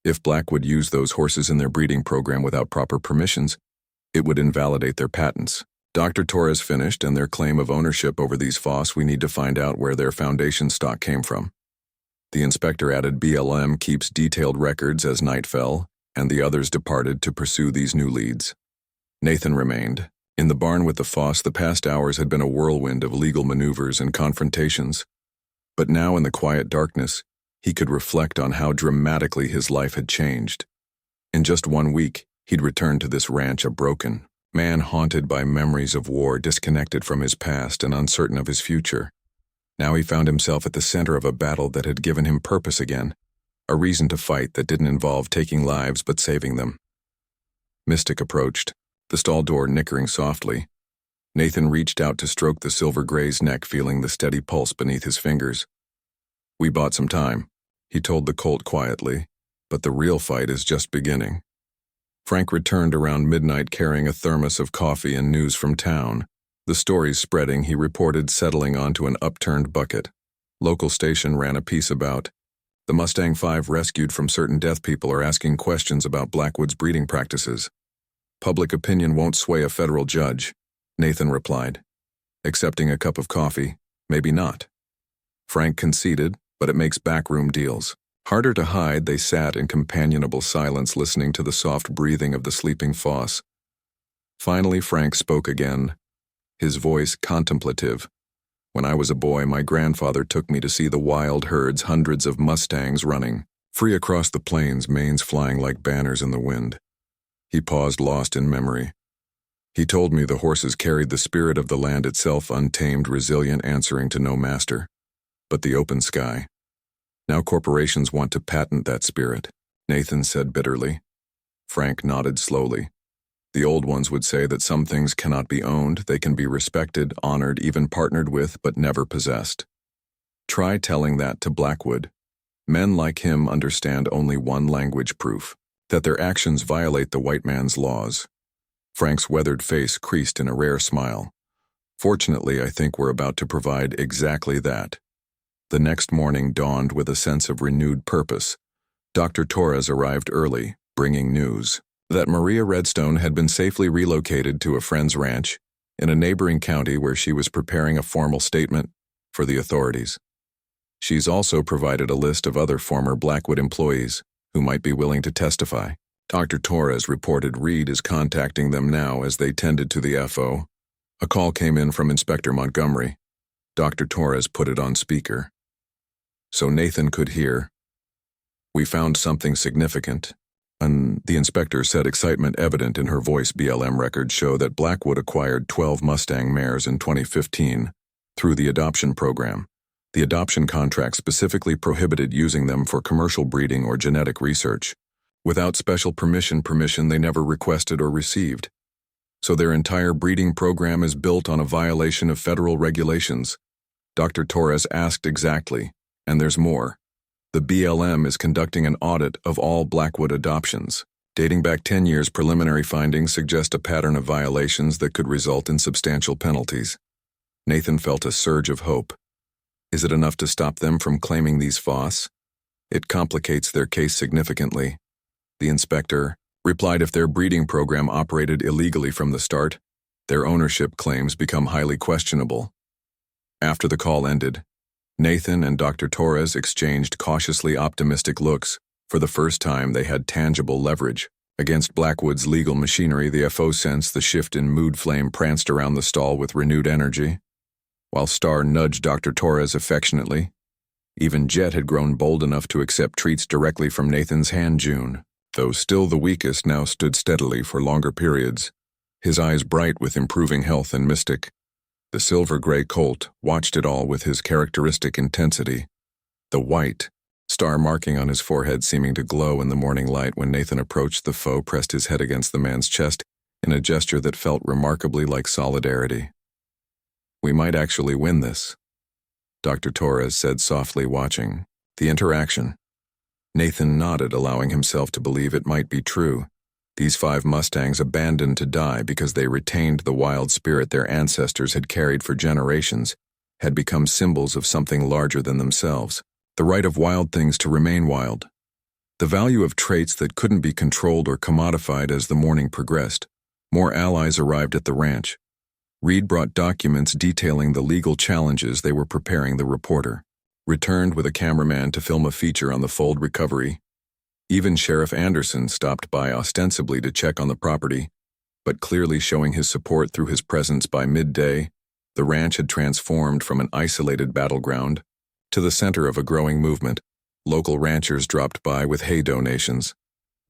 S1: If Blackwood used those horses in their breeding program without proper permissions, it would invalidate their patents. Dr. Torres finished, and their claim of ownership over these foss, we need to find out where their foundation stock came from. The inspector added, BLM keeps detailed records. As night fell, and the others departed to pursue these new leads, Nathan remained. In the barn with the foss, the past hours had been a whirlwind of legal maneuvers and confrontations. But now, in the quiet darkness, he could reflect on how dramatically his life had changed. In just 1 week, he'd returned to this ranch a broken man, haunted by memories of war, disconnected from his past and uncertain of his future. Now he found himself at the center of a battle that had given him purpose again, a reason to fight that didn't involve taking lives but saving them. Mystic approached, the stall door nickering softly. Nathan reached out to stroke the silver gray's neck, feeling the steady pulse beneath his fingers. We bought some time, he told the colt quietly, but the real fight is just beginning. Frank returned around midnight carrying a thermos of coffee and news from town. The stories spreading, he reported, settling onto an upturned bucket. Local station ran a piece about the Mustang 5 rescued from certain death people are asking questions about Blackwood's breeding practices. Public opinion won't sway a federal judge, Nathan replied. Accepting a cup of coffee, maybe not. Frank conceded, but it makes backroom deals. Harder to hide, they sat in companionable silence, listening to the soft breathing of the sleeping foss. Finally, Frank spoke again, his voice contemplative. When I was a boy, my grandfather took me to see the wild herds, hundreds of Mustangs running free across the plains, manes flying like banners in the wind. He paused, lost in memory. He told me the horses carried the spirit of the land itself, untamed, resilient, answering to no master but the open sky. Now corporations want to patent that spirit, Nathan said bitterly. Frank nodded slowly. The old ones would say that some things cannot be owned, they can be respected, honored, even partnered with, but never possessed. Try telling that to Blackwood. Men like him understand only one language: proof, that their actions violate the white man's laws. Frank's weathered face creased in a rare smile. Fortunately, I think we're about to provide exactly that. The next morning dawned with a sense of renewed purpose. Dr. Torres arrived early, bringing news that Maria Redstone had been safely relocated to a friend's ranch in a neighboring county where she was preparing a formal statement for the authorities. She's also provided a list of other former Blackwood employees who might be willing to testify. Dr. Torres reported Reed is contacting them now as they tended to the FO. A call came in from Inspector Montgomery. Dr. Torres put it on speaker so Nathan could hear. We found something significant. And the inspector said, excitement evident in her voice. BLM records show that Blackwood acquired 12 Mustang mares in 2015 through the adoption program. The adoption contract specifically prohibited using them for commercial breeding or genetic research. Without special permission they never requested or received. So their entire breeding program is built on a violation of federal regulations. Dr. Torres asked exactly, and there's more. The BLM is conducting an audit of all Blackwood adoptions. Dating back 10 years, preliminary findings suggest a pattern of violations that could result in substantial penalties. Nathan felt a surge of hope. Is it enough to stop them from claiming these foals? It complicates their case significantly. The inspector replied if their breeding program operated illegally from the start, their ownership claims become highly questionable. After the call ended, Nathan and Dr. Torres exchanged cautiously optimistic looks. For the first time, they had tangible leverage. Against Blackwood's legal machinery, the FO sensed the shift in mood. Flame pranced around the stall with renewed energy, while Star nudged Dr. Torres affectionately. Even Jet had grown bold enough to accept treats directly from Nathan's hand. June, though still the weakest, now stood steadily for longer periods, his eyes bright with improving health and mystic. The silver-gray colt watched it all with his characteristic intensity, the white star marking on his forehead seeming to glow in the morning light. When Nathan approached, the foe pressed his head against the man's chest in a gesture that felt remarkably like solidarity. "We might actually win this," Dr. Torres said softly, watching the interaction. Nathan nodded, allowing himself to believe it might be true. These 5 Mustangs, abandoned to die because they retained the wild spirit their ancestors had carried for generations, had become symbols of something larger than themselves. The right of wild things to remain wild. The value of traits that couldn't be controlled or commodified. As the morning progressed, more allies arrived at the ranch. Reed brought documents detailing the legal challenges they were preparing. The reporter returned with a cameraman to film a feature on the foal recovery. Even Sheriff Anderson stopped by, ostensibly to check on the property, but clearly showing his support through his presence. By midday, the ranch had transformed from an isolated battleground to the center of a growing movement. Local ranchers dropped by with hay donations.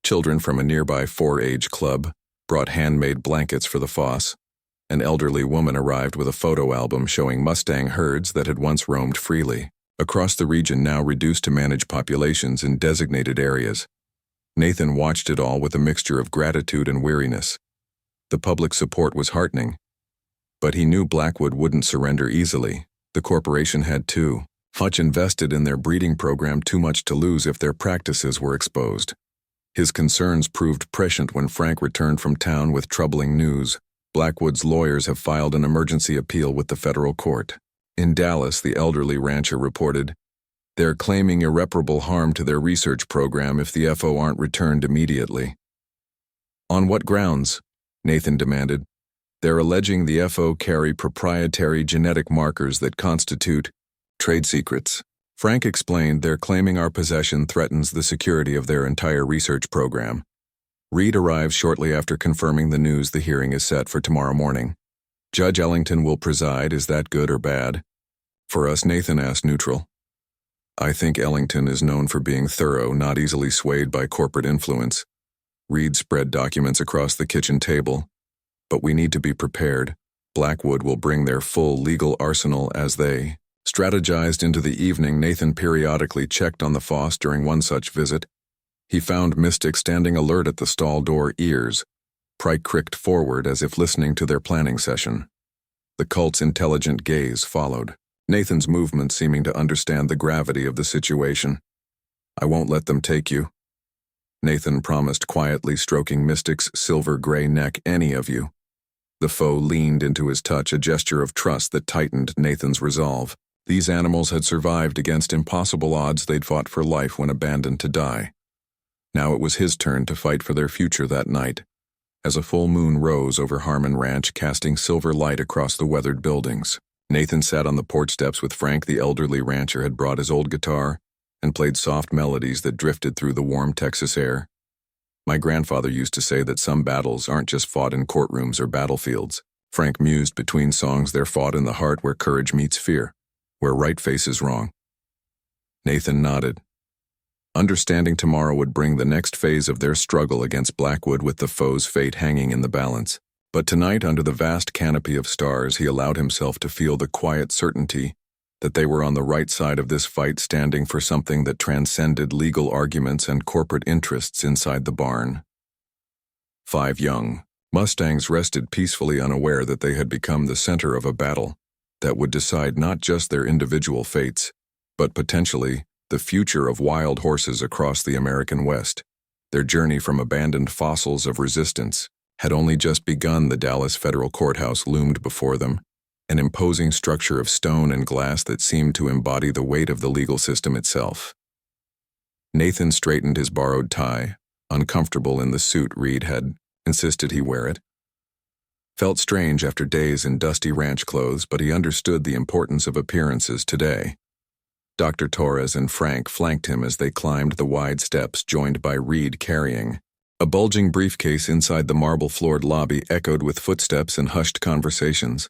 S1: Children from a nearby 4-H club brought handmade blankets for the foss. An elderly woman arrived with a photo album showing Mustang herds that had once roamed freely across the region, now reduced to manage populations in designated areas. Nathan watched it all with a mixture of gratitude and weariness. The public support was heartening, but he knew Blackwood wouldn't surrender easily. The corporation had too much invested in their breeding program, too much to lose if their practices were exposed. His concerns proved prescient when Frank returned from town with troubling news. Blackwood's lawyers have filed an emergency appeal with the federal court. In Dallas, the elderly rancher reported, they're claiming irreparable harm to their research program if the FO aren't returned immediately. On what grounds? Nathan demanded. They're alleging the FO carry proprietary genetic markers that constitute trade secrets. Frank explained, they're claiming our possession threatens the security of their entire research program. Reed arrives shortly after confirming the news. The hearing is set for tomorrow morning. Judge Ellington will preside. Is that good or bad? For us, Nathan asked, neutral. I think Ellington is known for being thorough, not easily swayed by corporate influence. Reed spread documents across the kitchen table. But we need to be prepared. Blackwood will bring their full legal arsenal as they strategized into the evening. Nathan periodically checked on the foss during one such visit. He found Mystic standing alert at the stall door, ears pricked forward as if listening to their planning session. The colt's intelligent gaze followed Nathan's movement, seeming to understand the gravity of the situation. I won't let them take you, Nathan promised, quietly stroking Mystic's silver-gray neck. Any of you. The foe leaned into his touch, a gesture of trust that tightened Nathan's resolve. These animals had survived against impossible odds. They'd fought for life when abandoned to die. Now it was his turn to fight for their future. That night, as a full moon rose over Harmon Ranch, casting silver light across the weathered buildings, Nathan sat on the porch steps with Frank. The elderly rancher had brought his old guitar and played soft melodies that drifted through the warm Texas air. My grandfather used to say that some battles aren't just fought in courtrooms or battlefields. Frank mused between songs. They're fought in the heart, where courage meets fear, where right faces wrong. Nathan nodded, understanding tomorrow would bring the next phase of their struggle against Blackwood, with the foe's fate hanging in the balance. But tonight, under the vast canopy of stars, he allowed himself to feel the quiet certainty that they were on the right side of this fight, standing for something that transcended legal arguments and corporate interests. Inside the barn, 5 young Mustangs rested peacefully, unaware that they had become the center of a battle that would decide not just their individual fates, but potentially the future of wild horses across the American West. Their journey from abandoned fossils of resistance had only just begun. The Dallas Federal Courthouse loomed before them, an imposing structure of stone and glass that seemed to embody the weight of the legal system itself. Nathan straightened his borrowed tie, uncomfortable in the suit Reed had insisted he wear it. Felt strange after days in dusty ranch clothes, but he understood the importance of appearances today. Dr. Torres and Frank flanked him as they climbed the wide steps, joined by Reed carrying a bulging briefcase. Inside the marble-floored lobby echoed with footsteps and hushed conversations.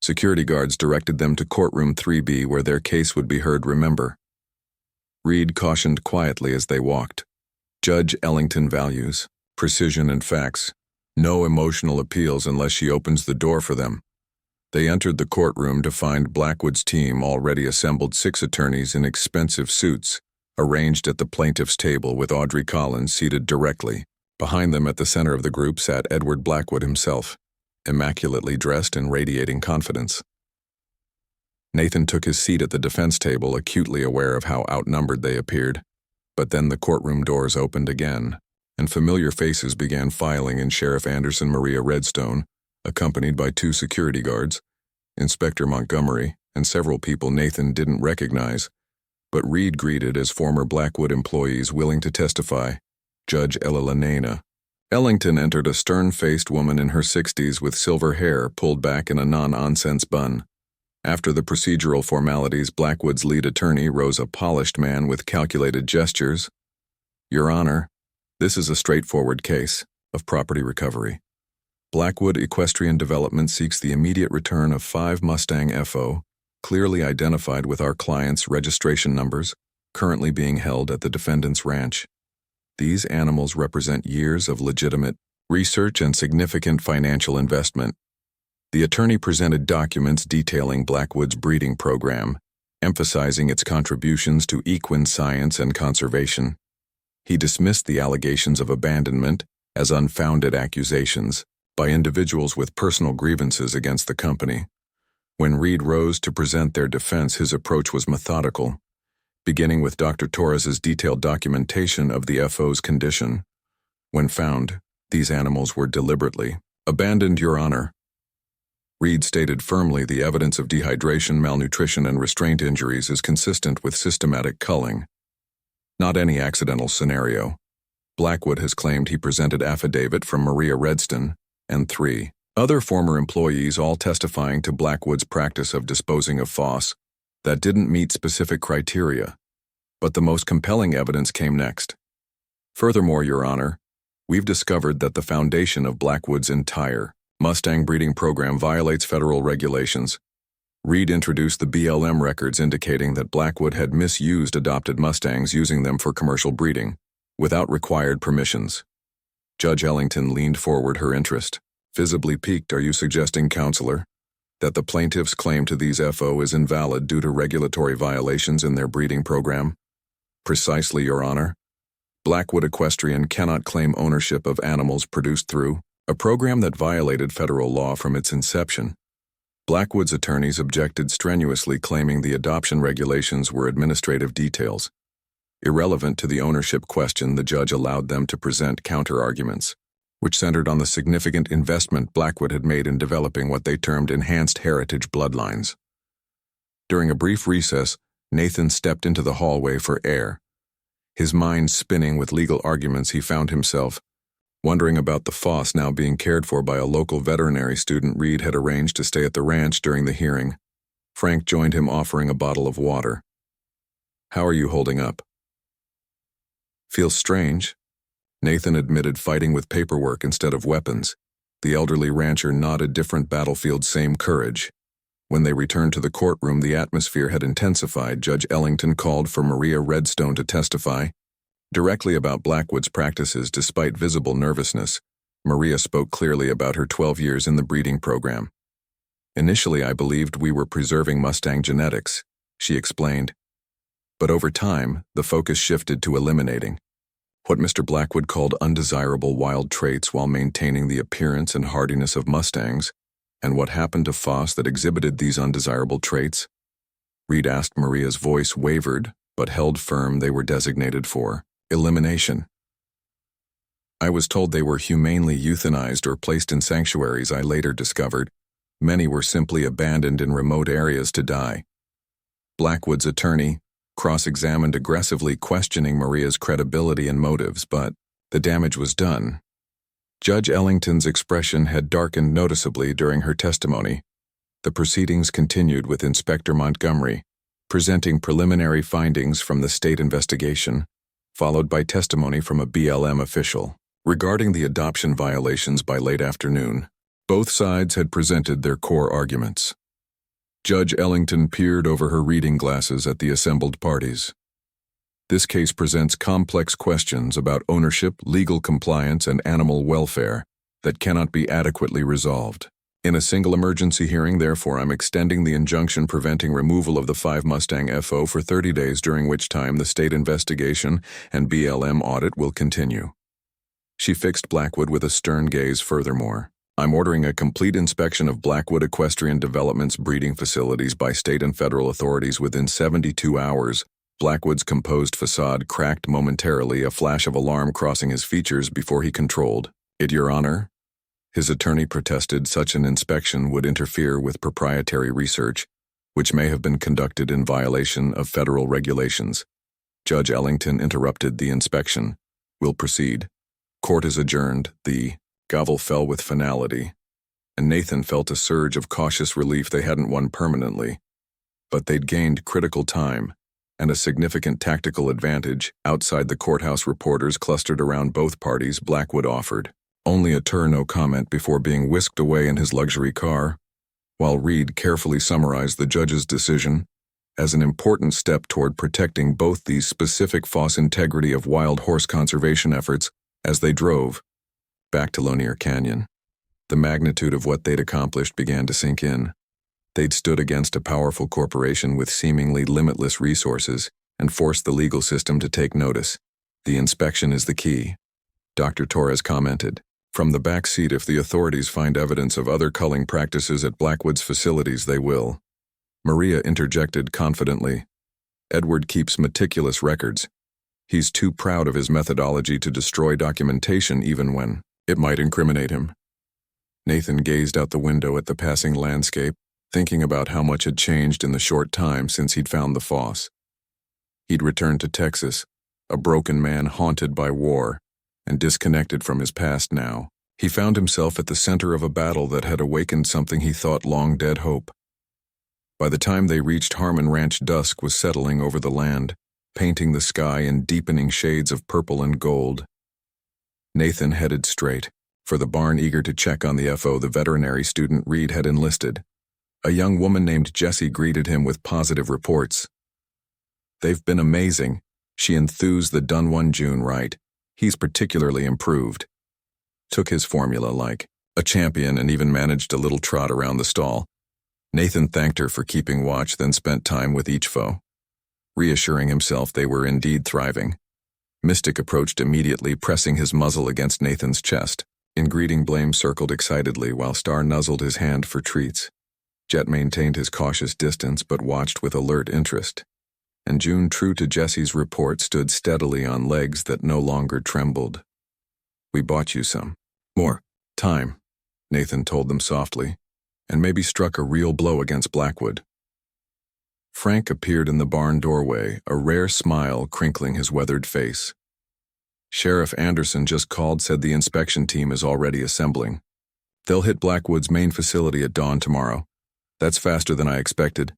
S1: Security guards directed them to courtroom 3B, where their case would be heard. Remember, Reed cautioned quietly as they walked. Judge Ellington values precision and facts. No emotional appeals unless she opens the door for them. They entered the courtroom to find Blackwood's team already assembled, 6 attorneys in expensive suits, arranged at the plaintiff's table, with Audrey Collins seated directly. Behind them at the center of the group sat Edward Blackwood himself, immaculately dressed and radiating confidence. Nathan took his seat at the defense table, acutely aware of how outnumbered they appeared. But then the courtroom doors opened again, and familiar faces began filing in. Sheriff Anderson Maria Redstone, accompanied by 2 security guards, Inspector Montgomery, and several people Nathan didn't recognize, but Reed greeted as former Blackwood employees willing to testify. Judge Ella Ellington entered, a stern-faced woman in her 60s with silver hair pulled back in a non-nonsense bun. After the procedural formalities, Blackwood's lead attorney rose, a polished man with calculated gestures. Your Honor, this is a straightforward case of property recovery. Blackwood Equestrian Development seeks the immediate return of 5 Mustang FO, clearly identified with our client's registration numbers, currently being held at the defendant's ranch. These animals represent years of legitimate research and significant financial investment. The attorney presented documents detailing Blackwood's breeding program, emphasizing its contributions to equine science and conservation. He dismissed the allegations of abandonment as unfounded accusations by individuals with personal grievances against the company. When Reed rose to present their defense, his approach was methodical, beginning with Dr. Torres's detailed documentation of the FO's condition. When found, these animals were deliberately abandoned, Your Honor. Reed stated firmly, the evidence of dehydration, malnutrition, and restraint injuries is consistent with systematic culling, not any accidental scenario. Blackwood has claimed he presented affidavit from Maria Redstone and 3 other former employees, all testifying to Blackwood's practice of disposing of FOS that didn't meet specific criteria. But the most compelling evidence came next. Furthermore, Your Honor, we've discovered that the foundation of Blackwood's entire Mustang breeding program violates federal regulations. Reed introduced the BLM records indicating that Blackwood had misused adopted Mustangs, using them for commercial breeding, without required permissions. Judge Ellington leaned forward, her interest visibly piqued. Are you suggesting, counselor, that the plaintiff's claim to these FO is invalid due to regulatory violations in their breeding program? Precisely, Your Honor. Blackwood Equestrian cannot claim ownership of animals produced through a program that violated federal law from its inception. Blackwood's attorneys objected strenuously, claiming the adoption regulations were administrative details. Irrelevant to the ownership question, the judge allowed them to present counter-arguments, which centered on the significant investment Blackwood had made in developing what they termed enhanced heritage bloodlines. During a brief recess, Nathan stepped into the hallway for air. His mind spinning with legal arguments, he found himself wondering about the FOS now being cared for by a local veterinary student Reed had arranged to stay at the ranch during the hearing. Frank joined him, offering a bottle of water. How are you holding up? Feels strange, Nathan admitted, fighting with paperwork instead of weapons. The elderly rancher nodded, different battlefield, same courage. When they returned to the courtroom, the atmosphere had intensified. Judge Ellington called for Maria Redstone to testify directly about Blackwood's practices. Despite visible nervousness, Maria spoke clearly about her 12 years in the breeding program. Initially, I believed we were preserving Mustang genetics, she explained. But over time, the focus shifted to eliminating what Mr. Blackwood called undesirable wild traits while maintaining the appearance and hardiness of Mustangs. And what happened to FOS that exhibited these undesirable traits? Reed asked. Maria's voice wavered, but held firm. They were designated for elimination. I was told they were humanely euthanized or placed in sanctuaries. I later discovered many were simply abandoned in remote areas to die. Blackwood's attorney cross-examined aggressively, questioning Maria's credibility and motives, but the damage was done. Judge Ellington's expression had darkened noticeably during her testimony. The proceedings continued with Inspector Montgomery presenting preliminary findings from the state investigation, followed by testimony from a BLM official. Regarding the adoption violations by late afternoon, both sides had presented their core arguments. Judge Ellington peered over her reading glasses at the assembled parties. This case presents complex questions about ownership, legal compliance, and animal welfare that cannot be adequately resolved. In a single emergency hearing, therefore, I'm extending the injunction preventing removal of the 5 Mustang FO for 30 days, during which time the state investigation and BLM audit will continue. She fixed Blackwood with a stern gaze. Furthermore, I'm ordering a complete inspection of Blackwood Equestrian Development's breeding facilities by state and federal authorities within 72 hours. Blackwood's composed facade cracked momentarily, a flash of alarm crossing his features before he controlled it. Your Honor, his attorney protested. Such an inspection would interfere with proprietary research, which may have been conducted in violation of federal regulations. Judge Ellington interrupted the inspection. We'll proceed. Court is adjourned. The gavel fell with finality, and Nathan felt a surge of cautious relief. They hadn't won permanently, but they'd gained critical time and a significant tactical advantage. Outside the courthouse, reporters clustered around both parties. Blackwood offered only a no comment before being whisked away in his luxury car, while Reed carefully summarized the judge's decision as an important step toward protecting both the specific FOSS integrity of wild horse conservation efforts. As they drove back to Lanier Canyon, the magnitude of what they'd accomplished began to sink in. They'd stood against a powerful corporation with seemingly limitless resources and forced the legal system to take notice. The inspection is the key, Dr. Torres commented. From the back seat, if the authorities find evidence of other culling practices at Blackwood's facilities, they will. Maria interjected confidently. Edward keeps meticulous records. He's too proud of his methodology to destroy documentation even when it might incriminate him. Nathan gazed out the window at the passing landscape, thinking about how much had changed in the short time since he'd found the FOSS. He'd returned to Texas, a broken man haunted by war and disconnected from his past now. He found himself at the center of a battle that had awakened something he thought long dead: hope. By the time they reached Harmon Ranch, dusk was settling over the land, painting the sky in deepening shades of purple and gold. Nathan headed straight for the barn, eager to check on the FO, the veterinary student Reed had enlisted. A young woman named Jessie greeted him with positive reports. They've been amazing, she enthused. The done one June right. He's particularly improved. Took his formula like a champion and even managed a little trot around the stall. Nathan thanked her for keeping watch, then spent time with each foe, reassuring himself they were indeed thriving. Mystic approached immediately, pressing his muzzle against Nathan's chest. In greeting, Blame circled excitedly while Star nuzzled his hand for treats. Jet maintained his cautious distance but watched with alert interest. And June, true to Jessie's report, stood steadily on legs that no longer trembled. We bought you some more time, Nathan told them softly, and maybe struck a real blow against Blackwood. Frank appeared in the barn doorway, a rare smile crinkling his weathered face. Sheriff Anderson just called, said the inspection team is already assembling. They'll hit Blackwood's main facility at dawn tomorrow. That's faster than I expected,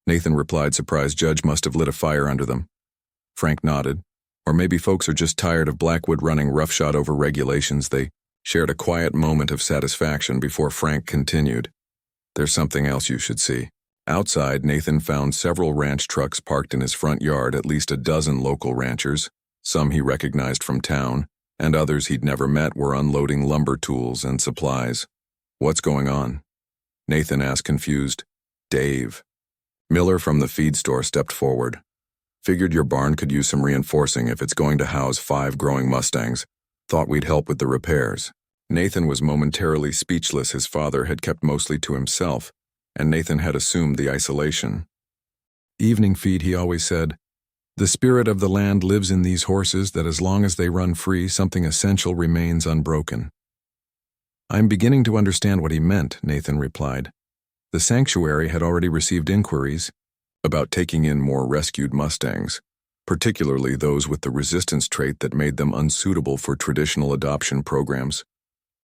S1: Nathan replied, surprised. Judge must have lit a fire under them. Frank nodded. Or maybe folks are just tired of Blackwood running roughshod over regulations. They shared a quiet moment of satisfaction before Frank continued. There's something else you should see. Outside, Nathan found several ranch trucks parked in his front yard, at least a dozen local ranchers. Some he recognized from town, and others he'd never met were unloading lumber tools and supplies. What's going on? Nathan asked, confused. Dave Miller from the feed store stepped forward. Figured your barn could use some reinforcing if it's going to house 5 growing Mustangs. Thought we'd help with the repairs. Nathan was momentarily speechless. His father had kept mostly to himself, and Nathan had assumed the isolation. Evening feed, he always said. The spirit of the land lives in these horses that as long as they run free, something essential remains unbroken. I'm beginning to understand what he meant, Nathan replied. The sanctuary had already received inquiries about taking in more rescued Mustangs, particularly those with the resistance trait that made them unsuitable for traditional adoption programs.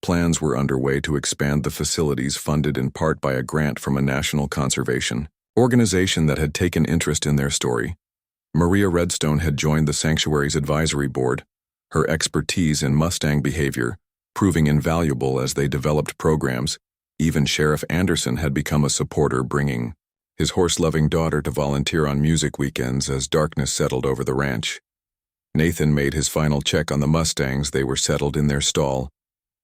S1: Plans were underway to expand the facilities, funded in part by a grant from a national conservation organization that had taken interest in their story. Maria Redstone had joined the sanctuary's advisory board, her expertise in Mustang behavior proving invaluable as they developed programs. Even Sheriff Anderson had become a supporter, bringing his horse-loving daughter to volunteer on music weekends as darkness settled over the ranch. Nathan made his final check on the Mustangs. They were settled in their stall,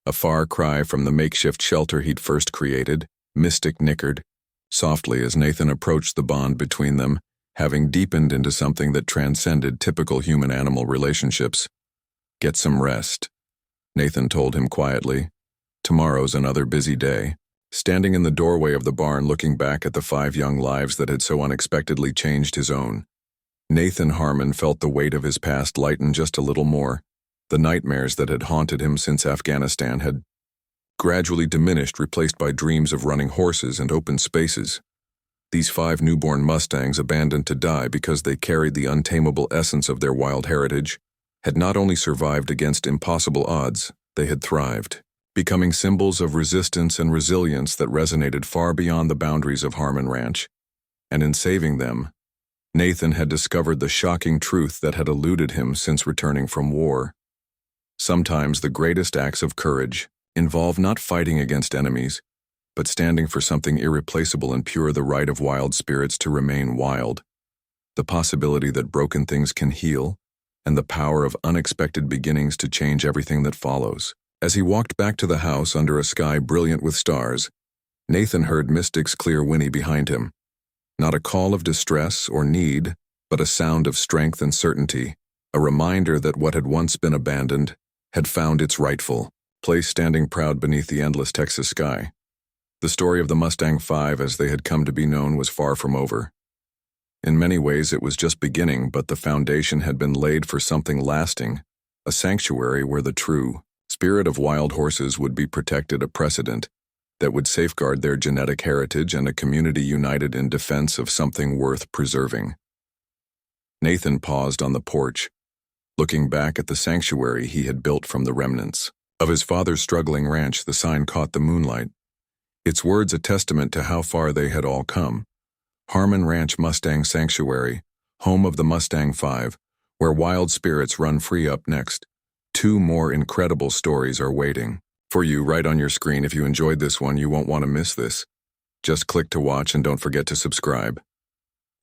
S1: a far cry from the makeshift shelter he'd first created. Mystic nickered softly as Nathan approached the bond between them, having deepened into something that transcended typical human-animal relationships. "Get some rest," Nathan told him quietly. "Tomorrow's another busy day." Standing in the doorway of the barn looking back at the 5 young lives that had so unexpectedly changed his own, Nathan Harmon felt the weight of his past lighten just a little more. The nightmares that had haunted him since Afghanistan had gradually diminished, replaced by dreams of running horses and open spaces. These 5 newborn Mustangs, abandoned to die because they carried the untamable essence of their wild heritage, had not only survived against impossible odds, they had thrived, becoming symbols of resistance and resilience that resonated far beyond the boundaries of Harmon Ranch. And in saving them, Nathan had discovered the shocking truth that had eluded him since returning from war. Sometimes the greatest acts of courage involve not fighting against enemies, but standing for something irreplaceable and pure, the right of wild spirits to remain wild, the possibility that broken things can heal, and the power of unexpected beginnings to change everything that follows. As he walked back to the house under a sky brilliant with stars, Nathan heard Mystic's clear whinny behind him. Not a call of distress or need, but a sound of strength and certainty, a reminder that what had once been abandoned had found its rightful place, standing proud beneath the endless Texas sky. The story of the Mustang 5, as they had come to be known, was far from over. In many ways it was just beginning, but the foundation had been laid for something lasting, a sanctuary where the true spirit of wild horses would be protected, a precedent that would safeguard their genetic heritage, and a community united in defense of something worth preserving. Nathan paused on the porch, looking back at the sanctuary he had built from the remnants of his father's struggling ranch. The sign caught the moonlight, its words a testament to how far they had all come. Harmon Ranch Mustang Sanctuary, home of the Mustang 5, where wild spirits run free. Up next, 2 more incredible stories are waiting for you right on your screen. If you enjoyed this one, you won't want to miss this. Just click to watch and don't forget to subscribe.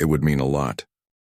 S1: It would mean a lot.